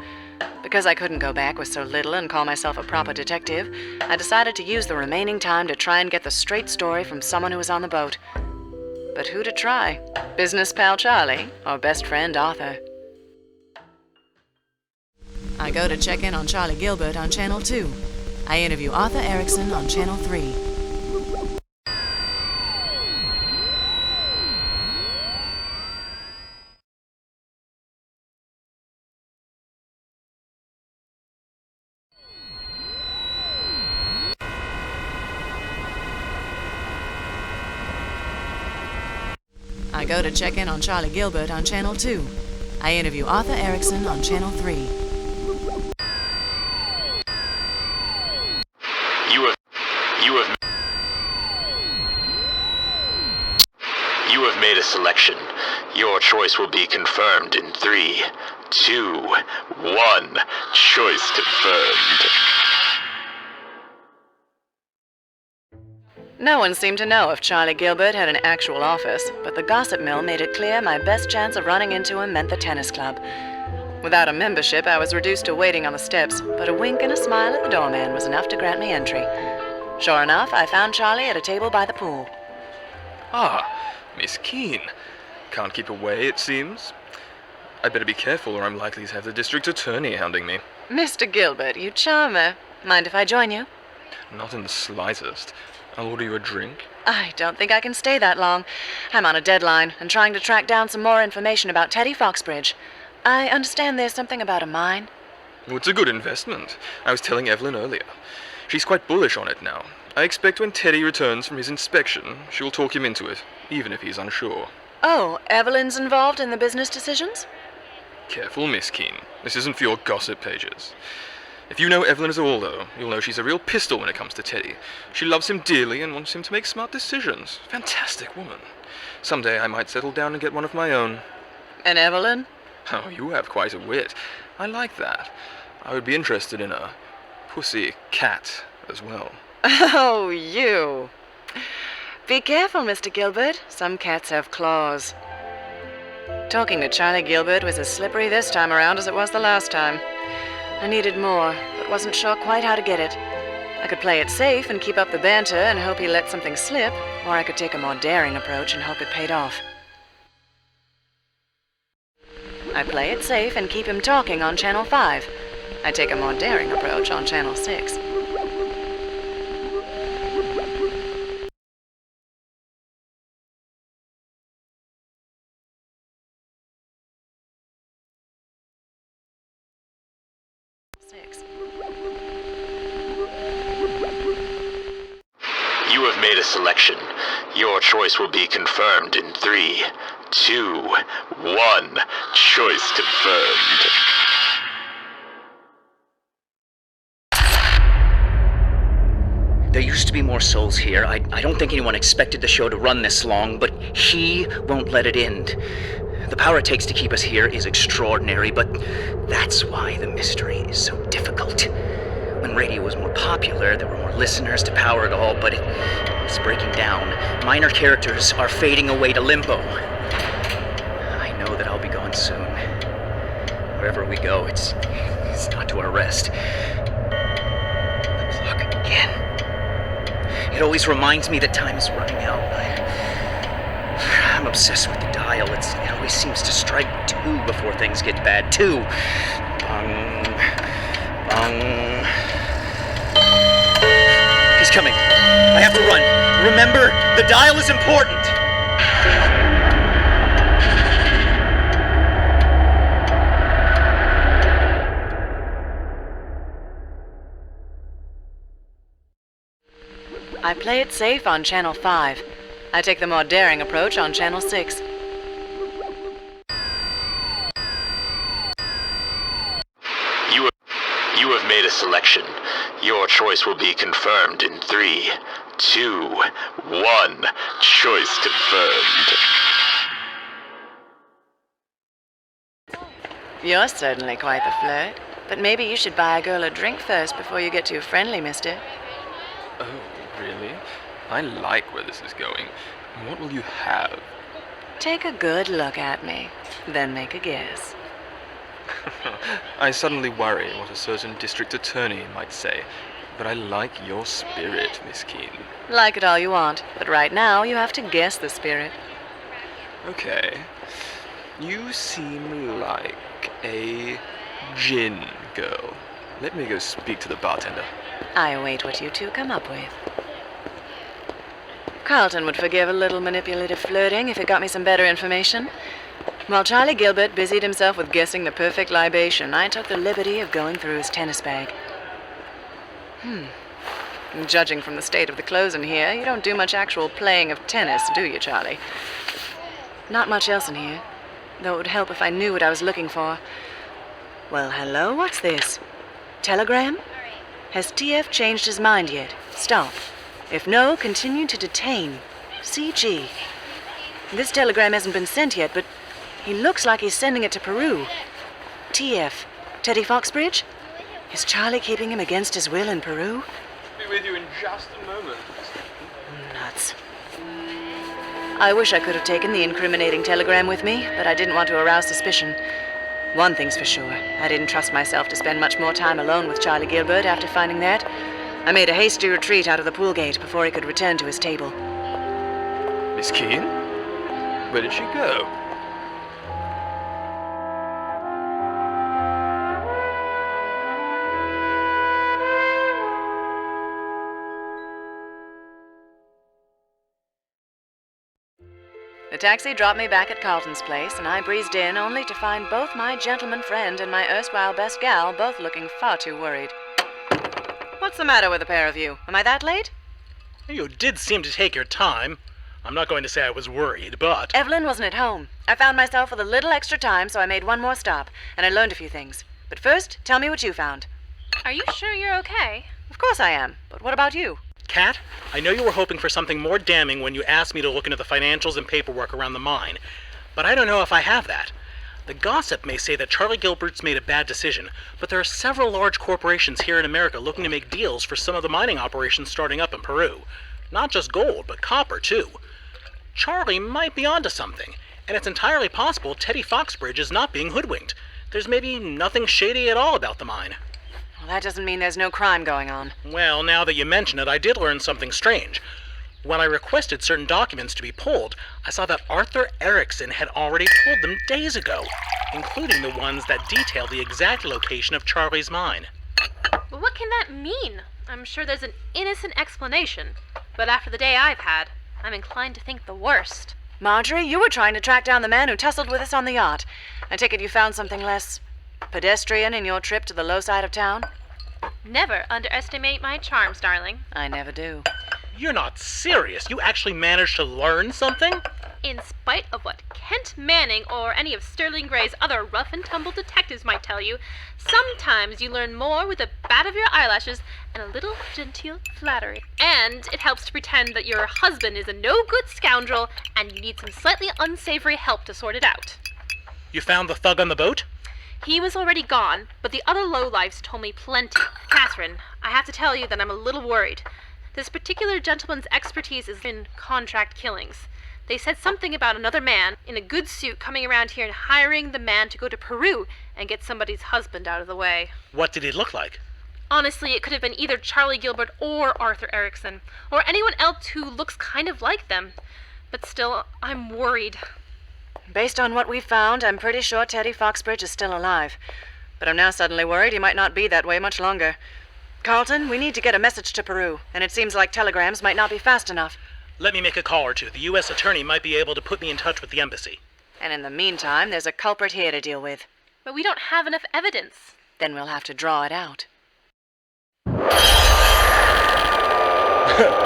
Because I couldn't go back with so little and call myself a proper detective, I decided to use the remaining time to try and get the straight story from someone who was on the boat. But who to try? Business pal Charlie or best friend Arthur? I go to check in on Charlie Gilbert on Channel 2. I interview Arthur Erickson on Channel 3. I go to check in on Charlie Gilbert on Channel 2. I interview Arthur Erickson on Channel 3. You have made a selection. Your choice will be confirmed in 3, 2, 1. Choice confirmed. No one seemed to know if Charlie Gilbert had an actual office, but the gossip mill made it clear my best chance of running into him meant the tennis club. Without a membership, I was reduced to waiting on the steps, but a wink and a smile at the doorman was enough to grant me entry. Sure enough, I found Charlie at a table by the pool. Ah, Miss Keene. Can't keep away, it seems. I'd better be careful or I'm likely to have the district attorney hounding me. Mr. Gilbert, you charmer. Mind if I join you? Not in the slightest. I'll order you a drink. I don't think I can stay that long. I'm on a deadline and trying to track down some more information about Teddy Foxbridge. I understand there's something about a mine. Well, it's a good investment. I was telling Evelyn earlier. She's quite bullish on it now. I expect when Teddy returns from his inspection, she'll talk him into it, even if he's unsure. Oh, Evelyn's involved in the business decisions? Careful, Miss Keene. This isn't for your gossip pages. If you know Evelyn at all, though, you'll know she's a real pistol when it comes to Teddy. She loves him dearly and wants him to make smart decisions. Fantastic woman. Someday I might settle down and get one of my own. And Evelyn? Oh, you have quite a wit. I like that. I would be interested in a pussy cat as well. Oh, you. Be careful, Mr. Gilbert. Some cats have claws. Talking to Charlie Gilbert was as slippery this time around as it was the last time. I needed more, but wasn't sure quite how to get it. I could play it safe and keep up the banter and hope he let something slip, or I could take a more daring approach and hope it paid off. I play it safe and keep him talking on Channel 5. I take a more daring approach on Channel 6. You have made a selection. Your choice will be confirmed in 3, 2, 1. Choice confirmed. There used to be more souls here. I don't think anyone expected the show to run this long, but he won't let it end. The power it takes to keep us here is extraordinary, but that's why the mystery is so difficult. When radio was more popular, there were more listeners to power it all, but it's breaking down. Minor characters are fading away to limbo. I know that I'll be gone soon. Wherever we go, it's not to our rest. The clock again. It always reminds me that time is running out. I'm obsessed with the dial. It always seems to strike 2 before things get bad. 2. Bung. Bung. He's coming. I have to run. Remember, the dial is important. I play it safe on Channel 5. I take the more daring approach on Channel 6. You have made a selection. Your choice will be confirmed in 3, 2, 1. Choice confirmed. You're certainly quite the flirt, but maybe you should buy a girl a drink first before you get too friendly, mister. Oh, really? I like where this is going. What will you have? Take a good look at me, then make a guess. I suddenly worry what a certain district attorney might say, but I like your spirit, Miss Keene. Like it all you want, but right now you have to guess the spirit. Okay. You seem like a gin girl. Let me go speak to the bartender. I await what you two come up with. Carlton would forgive a little manipulative flirting if it got me some better information. While Charlie Gilbert busied himself with guessing the perfect libation, I took the liberty of going through his tennis bag. Judging from the state of the clothes in here, you don't do much actual playing of tennis, do you, Charlie? Not much else in here, though it would help if I knew what I was looking for. Well, hello, what's this? Telegram? Has TF changed his mind yet? Stop. If no, continue to detain. CG. This telegram hasn't been sent yet, but he looks like he's sending it to Peru. TF. Teddy Foxbridge? Is Charlie keeping him against his will in Peru? Be with you in just a moment. nuts. I wish I could have taken the incriminating telegram with me, but I didn't want to arouse suspicion. One thing's for sure, I didn't trust myself to spend much more time alone with Charlie Gilbert after finding that. I made a hasty retreat out of the pool gate before he could return to his table. Miss Keene? Where did she go? The taxi dropped me back at Carlton's place, and I breezed in only to find both my gentleman friend and my erstwhile best gal both looking far too worried. What's the matter with the pair of you? Am I that late? You did seem to take your time. I'm not going to say I was worried, but... Evelyn wasn't at home. I found myself with a little extra time, so I made one more stop, and I learned a few things. But first, tell me what you found. Are you sure you're okay? Of course I am, but what about you? Kat, I know you were hoping for something more damning when you asked me to look into the financials and paperwork around the mine, but I don't know if I have that. The gossip may say that Charlie Gilbert's made a bad decision, but there are several large corporations here in America looking to make deals for some of the mining operations starting up in Peru. Not just gold, but copper, too. Charlie might be onto something, and it's entirely possible Teddy Foxbridge is not being hoodwinked. There's maybe nothing shady at all about the mine. Well, that doesn't mean there's no crime going on. Well, now that you mention it, I did learn something strange. When I requested certain documents to be pulled, I saw that Arthur Erickson had already pulled them days ago, including the ones that detail the exact location of Charlie's mine. Well, what can that mean? I'm sure there's an innocent explanation, but after the day I've had, I'm inclined to think the worst. Marjorie, you were trying to track down the man who tussled with us on the yacht. I take it you found something less pedestrian in your trip to the low side of town? Never underestimate my charms, darling. I never do. You're not serious. You actually managed to learn something? In spite of what Kent Manning or any of Sterling Gray's other rough-and-tumble detectives might tell you, sometimes you learn more with a bat of your eyelashes and a little genteel flattery. And it helps to pretend that your husband is a no-good scoundrel and you need some slightly unsavory help to sort it out. You found the thug on the boat? He was already gone, but the other lowlifes told me plenty. Catherine, I have to tell you that I'm a little worried. This particular gentleman's expertise is in contract killings. They said something about another man in a good suit coming around here and hiring the man to go to Peru and get somebody's husband out of the way. What did he look like? Honestly, it could have been either Charlie Gilbert or Arthur Erickson, or anyone else who looks kind of like them. But still, I'm worried. Based on what we've found, I'm pretty sure Teddy Foxbridge is still alive. But I'm now suddenly worried he might not be that way much longer. Carlton, we need to get a message to Peru, and it seems like telegrams might not be fast enough. Let me make a call or two. The U.S. attorney might be able to put me in touch with the embassy. And in the meantime, there's a culprit here to deal with. But we don't have enough evidence. Then we'll have to draw it out.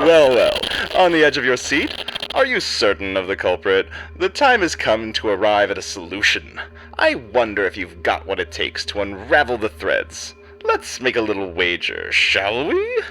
Well, on the edge of your seat? Are you certain of the culprit? The time has come to arrive at a solution. I wonder if you've got what it takes to unravel the threads. Let's make a little wager, shall we?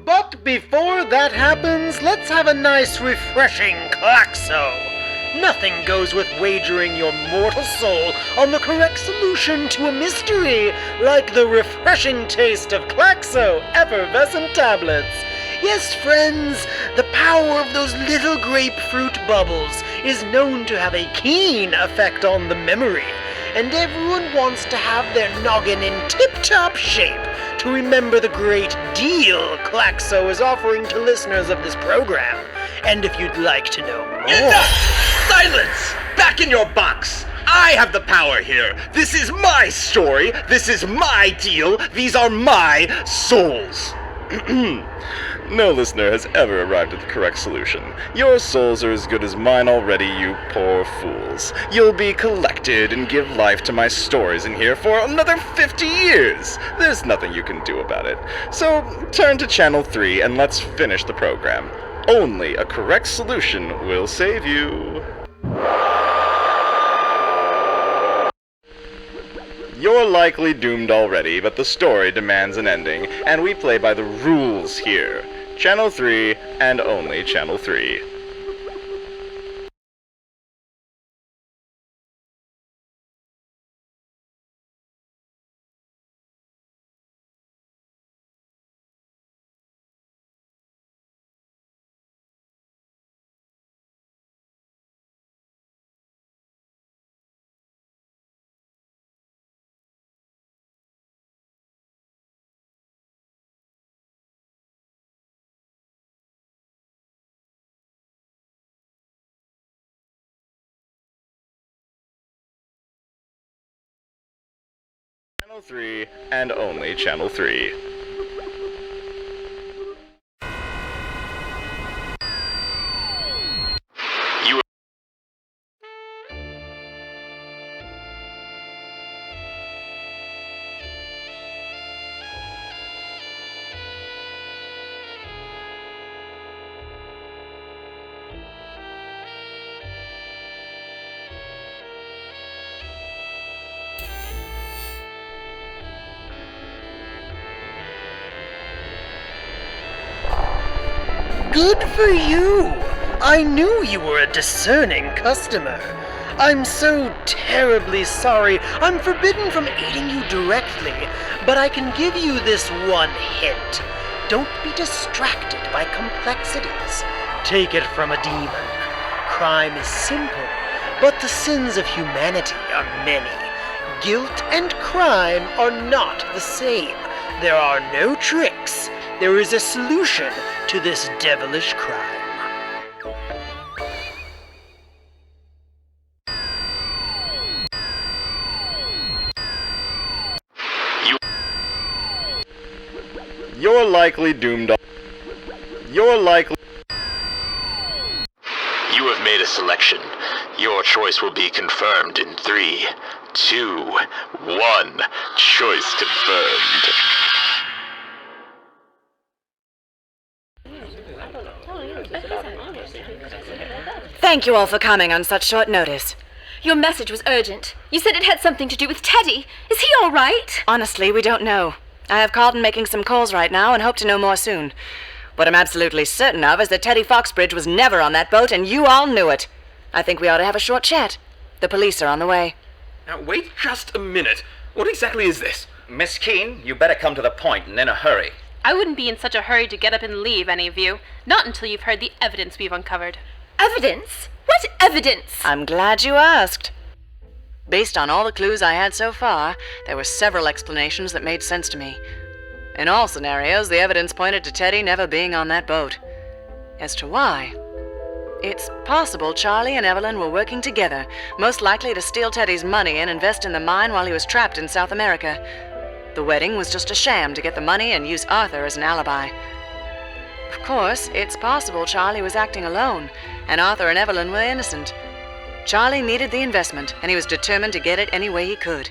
But before that happens, let's have a nice, refreshing Klaxo. Nothing goes with wagering your mortal soul on the correct solution to a mystery like the refreshing taste of Klaxo effervescent tablets. Yes, friends, the power of those little grapefruit bubbles is known to have a keen effect on the memory, and everyone wants to have their noggin in tip-top shape to remember the great deal Klaxo is offering to listeners of this program. And if you'd like to know more... Enough! Silence! Back in your box! I have the power here. This is my story. This is my deal. These are my souls. No listener has ever arrived at the correct solution. Your souls are as good as mine already, you poor fools. You'll be collected and give life to my stories in here for another 50 years. There's nothing you can do about it. So turn to Channel 3 and let's finish the program. Only a correct solution will save you. You're likely doomed already, but the story demands an ending, and we play by the rules here. Channel 3, and only Channel 3. Channel 3 and only Channel 3. Good for you! I knew you were a discerning customer. I'm so terribly sorry. I'm forbidden from aiding you directly, but I can give you this one hint. Don't be distracted by complexities. Take it from a demon. Crime is simple, but the sins of humanity are many. Guilt and crime are not the same. There are no tricks. There is a solution to this devilish crime. You're likely doomed on... You're likely... You have made a selection. Your choice will be confirmed in 3, 2, 1. Choice confirmed. Thank you all for coming on such short notice. Your message was urgent. You said it had something to do with Teddy. Is he all right? Honestly, we don't know. I have Carlton making some calls right now and hope to know more soon. What I'm absolutely certain of is that Teddy Foxbridge was never on that boat, and you all knew it. I think we ought to have a short chat. The police are on the way. Now, wait just a minute. What exactly is this? Miss Keene, you better come to the point and in a hurry. I wouldn't be in such a hurry to get up and leave, any of you. Not until you've heard the evidence we've uncovered. Evidence? What evidence? I'm glad you asked. Based on all the clues I had so far, there were several explanations that made sense to me. In all scenarios, the evidence pointed to Teddy never being on that boat. As to why, it's possible Charlie and Evelyn were working together, most likely to steal Teddy's money and invest in the mine while he was trapped in South America. The wedding was just a sham to get the money and use Arthur as an alibi. Of course, it's possible Charlie was acting alone, and Arthur and Evelyn were innocent. Charlie needed the investment, and he was determined to get it any way he could.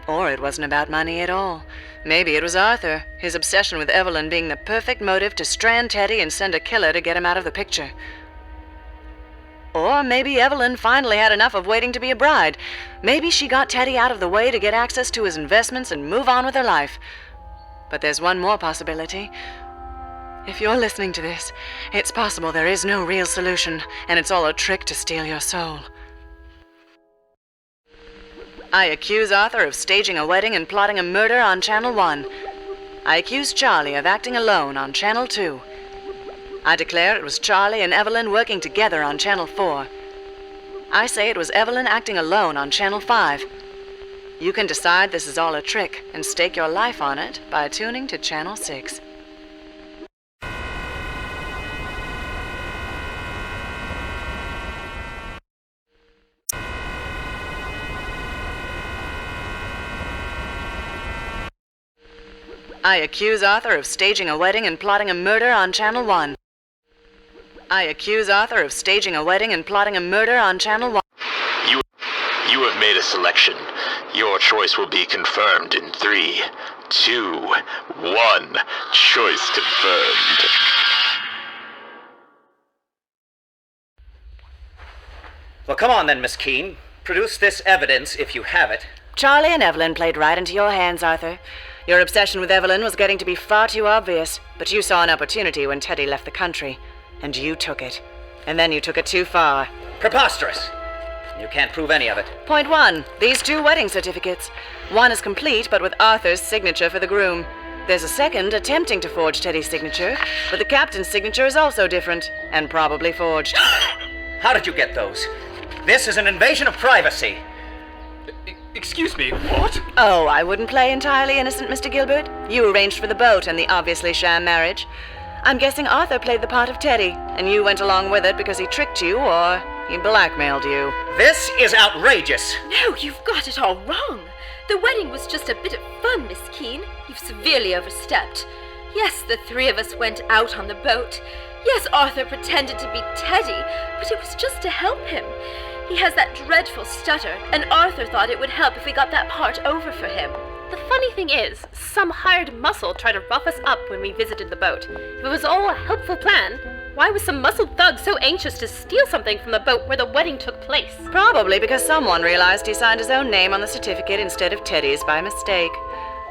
Or it wasn't about money at all. Maybe it was Arthur, his obsession with Evelyn being the perfect motive to strand Teddy and send a killer to get him out of the picture. Or maybe Evelyn finally had enough of waiting to be a bride. Maybe she got Teddy out of the way to get access to his investments and move on with her life. But there's one more possibility. If you're listening to this, it's possible there is no real solution, and it's all a trick to steal your soul. I accuse Arthur of staging a wedding and plotting a murder on Channel 1. I accuse Charlie of acting alone on Channel 2. I declare it was Charlie and Evelyn working together on Channel 4. I say it was Evelyn acting alone on Channel 5. You can decide this is all a trick and stake your life on it by tuning to Channel 6. I accuse Arthur of staging a wedding and plotting a murder on Channel 1. I accuse Arthur of staging a wedding and plotting a murder on Channel 1. You have made a selection. Your choice will be confirmed in 3, 2, 1. Choice confirmed. Well, come on then, Miss Keene. Produce this evidence if you have it. Charlie and Evelyn played right into your hands, Arthur. Your obsession with Evelyn was getting to be far too obvious, but you saw an opportunity when Teddy left the country, and you took it. And then you took it too far. Preposterous! You can't prove any of it. Point 1. These 2 wedding certificates. One is complete, but with Arthur's signature for the groom. There's a second attempting to forge Teddy's signature, but the captain's signature is also different, and probably forged. How did you get those? This is an invasion of privacy. Excuse me, what? Oh, I wouldn't play entirely innocent, Mr. Gilbert. You arranged for the boat and the obviously sham marriage. I'm guessing Arthur played the part of Teddy, and you went along with it because he tricked you or he blackmailed you. This is outrageous. No, you've got it all wrong. The wedding was just a bit of fun, Miss Keene. You've severely overstepped. Yes, the three of us went out on the boat. Yes, Arthur pretended to be Teddy, but it was just to help him. He has that dreadful stutter, and Arthur thought it would help if we got that part over for him. The funny thing is, some hired muscle tried to rough us up when we visited the boat. If it was all a helpful plan, why was some muscled thug so anxious to steal something from the boat where the wedding took place? Probably because someone realized he signed his own name on the certificate instead of Teddy's by mistake.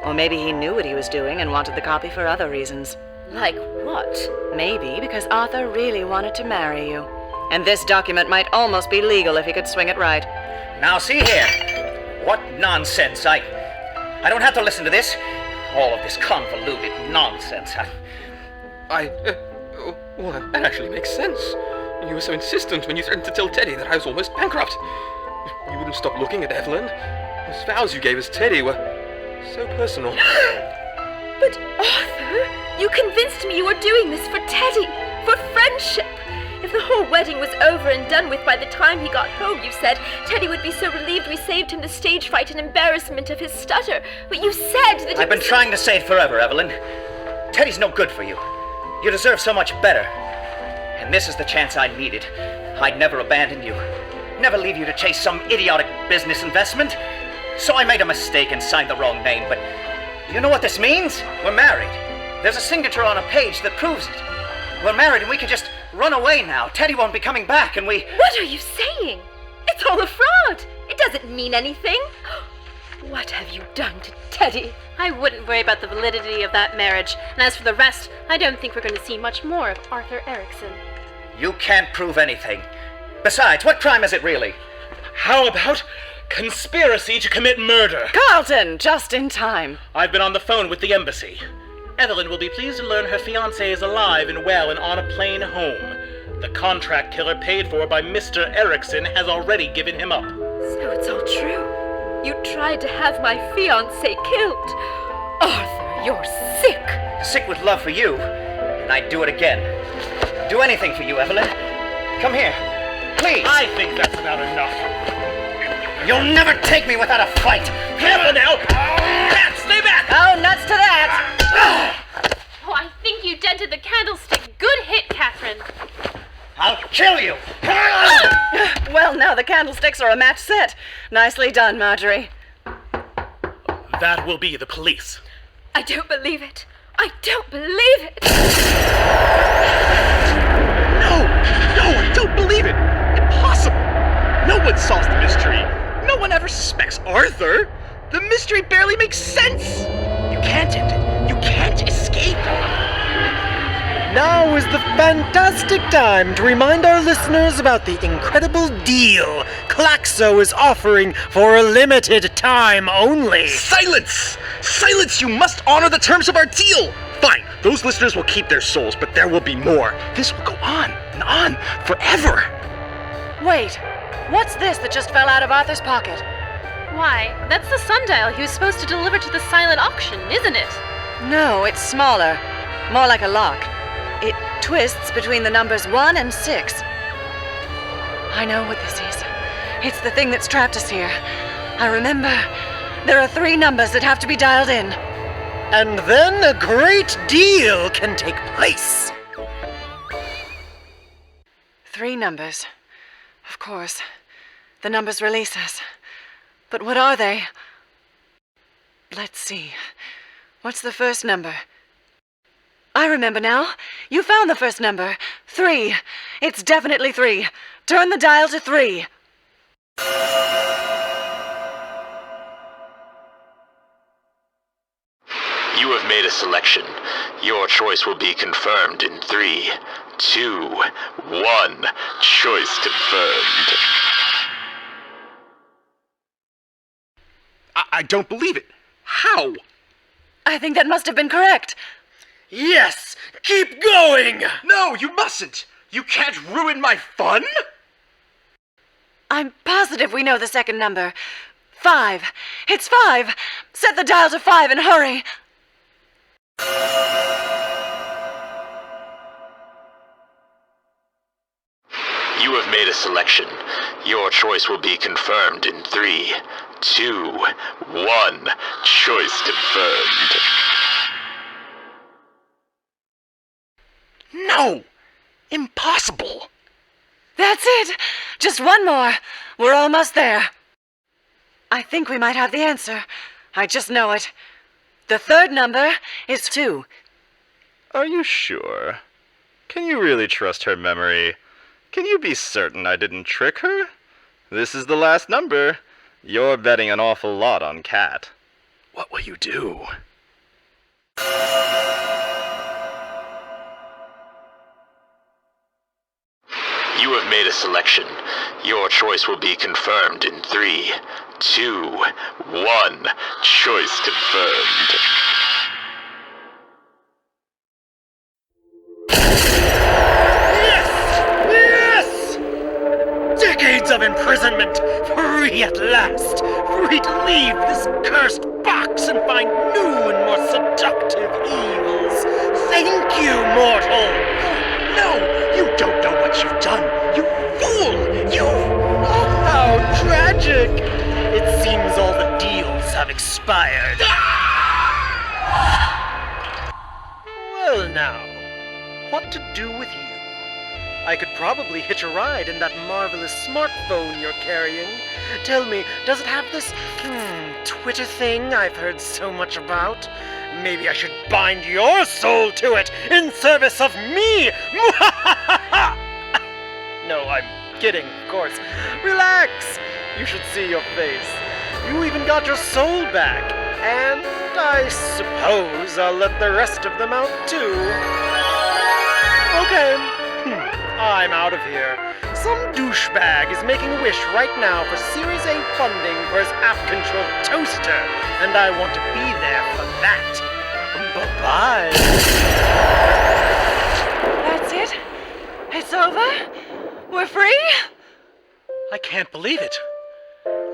Or maybe he knew what he was doing and wanted the copy for other reasons. Like what? Maybe because Arthur really wanted to marry you. And this document might almost be legal if he could swing it right. Now see here. What nonsense. I don't have to listen to this. All of this convoluted nonsense. Well, that actually makes sense. You were so insistent when you threatened to tell Teddy that I was almost bankrupt. You wouldn't stop looking at Evelyn. Those vows you gave us Teddy were so personal. But Arthur, you convinced me you were doing this for Teddy, for friendship. If the whole wedding was over and done with by the time he got home, you said, Teddy would be so relieved we saved him the stage fright and embarrassment of his stutter. But you said that I've been trying to say it forever, Evelyn. Teddy's no good for you. You deserve so much better. And this is the chance I needed. I'd never abandon you. Never leave you to chase some idiotic business investment. So I made a mistake and signed the wrong name, but you know what this means? We're married. There's a signature on a page that proves it. We're married and we can just run away now. Teddy won't be coming back and we... What are you saying? It's all a fraud. It doesn't mean anything. What have you done to Teddy? I wouldn't worry about the validity of that marriage. And as for the rest, I don't think we're going to see much more of Arthur Erickson. You can't prove anything. Besides, what crime is it really? How about conspiracy to commit murder? Carlton, just in time. I've been on the phone with the embassy. Evelyn will be pleased to learn her fiancé is alive and well and on a plane home. The contract killer paid for by Mr. Erickson has already given him up. So it's all true. You tried to have my fiancé killed. Arthur, you're sick. Sick with love for you, and I'd do it again. Do anything for you, Evelyn. Come here, please. I think that's about enough. You'll never take me without a fight. Careful now! Cat, stay back! Oh, nuts to that! Oh, I think you dented the candlestick. Good hit, Catherine. I'll kill you! Well, now the candlesticks are a match set. Nicely done, Marjorie. That will be the police. I don't believe it. I don't believe it. No, I don't believe it. Impossible. No one solves the mystery. No one ever suspects Arthur. The mystery barely makes sense. You can't end it. You can't escape. Now is the fantastic time to remind our listeners about the incredible deal Klaxo is offering for a limited time only. Silence! Silence! You must honor the terms of our deal! Fine, those listeners will keep their souls, but there will be more. This will go on and on forever. Wait, what's this that just fell out of Arthur's pocket? Why, that's the sundial he was supposed to deliver to the silent auction, isn't it? No, it's smaller. More like a lock. It twists between the numbers 1 and 6. I know what this is. It's the thing that's trapped us here. I remember. There are 3 numbers that have to be dialed in. And then a great deal can take place. 3 numbers. Of course. The numbers release us. But what are they? Let's see. What's the first number? I remember now. You found the first number. 3. It's definitely 3. Turn the dial to 3. You have made a selection. Your choice will be confirmed in 3, 2, 1. Choice confirmed. I don't believe it. How? I think that must have been correct. Yes! Keep going! No, you mustn't! You can't ruin my fun! I'm positive we know the second number. 5. It's 5. Set the dial to 5 and hurry. You have made a selection. Your choice will be confirmed in 3, 2, 1. Choice confirmed. No! Impossible! That's it! Just one more. We're almost there. I think we might have the answer. I just know it. The third number is 2. Are you sure? Can you really trust her memory? Can you be certain I didn't trick her? This is the last number. You're betting an awful lot on Kat. What will you do? You have made a selection. Your choice will be confirmed in 3, 2, 1. Choice confirmed. Yes! Decades of imprisonment, free at last, free to leave this cursed box and find new and more seductive evils. Thank you, mortal! No! You don't know what you've done! You fool! You... Oh, how tragic! It seems all the deals have expired. Well now, what to do with you? I could probably hitch a ride in that marvelous smartphone you're carrying. Tell me, does it have this, Twitter thing I've heard so much about? Maybe I should bind your soul to it in service of me! No, I'm kidding, of course. Relax! You should see your face. You even got your soul back. And I suppose I'll let the rest of them out too. Okay, I'm out of here. Some douchebag is making a wish right now for Series A funding for his app-controlled toaster, and I want to be there for that. Bye-bye. That's it? It's over? We're free? I can't believe it.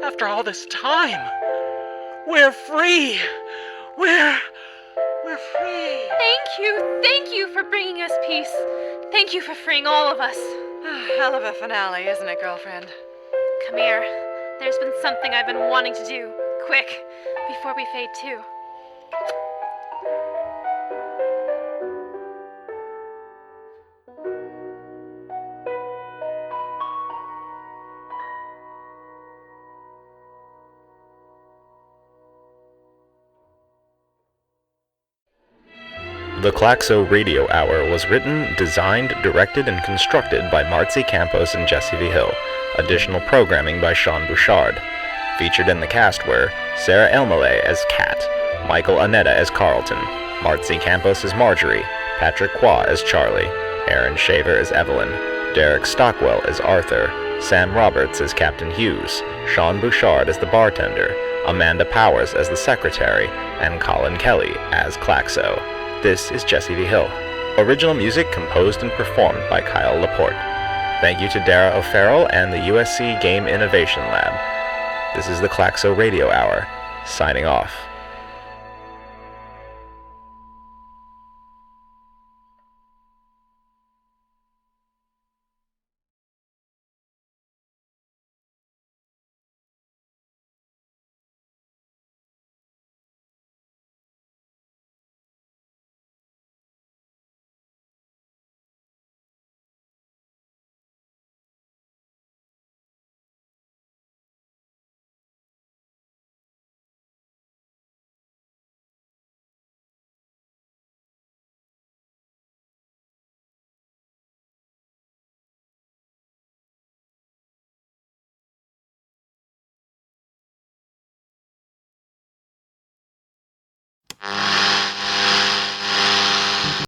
After all this time, we're free. We're free. Thank you for bringing us peace. Thank you for freeing all of us. Hell of a finale, isn't it, girlfriend? Come here. There's been something I've been wanting to do. Quick, before we fade too. The Klaxo Radio Hour was written, designed, directed, and constructed by Marcy Campos and Jesse V. Hill. Additional programming by Sean Bouchard. Featured in the cast were Sarah Elmaleh as Kat, Michael Anetta as Carlton, Marcy Campos as Marjorie, Patrick Qua as Charlie, Aaron Shaver as Evelyn, Derek Stockwell as Arthur, Sam Roberts as Captain Hughes, Sean Bouchard as the bartender, Amanda Powers as the secretary, and Colin Kelly as Klaxo. This is Jesse V. Hill. Original music composed and performed by Kyle Laporte. Thank you to Dara O'Farrell and the USC Game Innovation Lab. This is the Klaxo Radio Hour, signing off.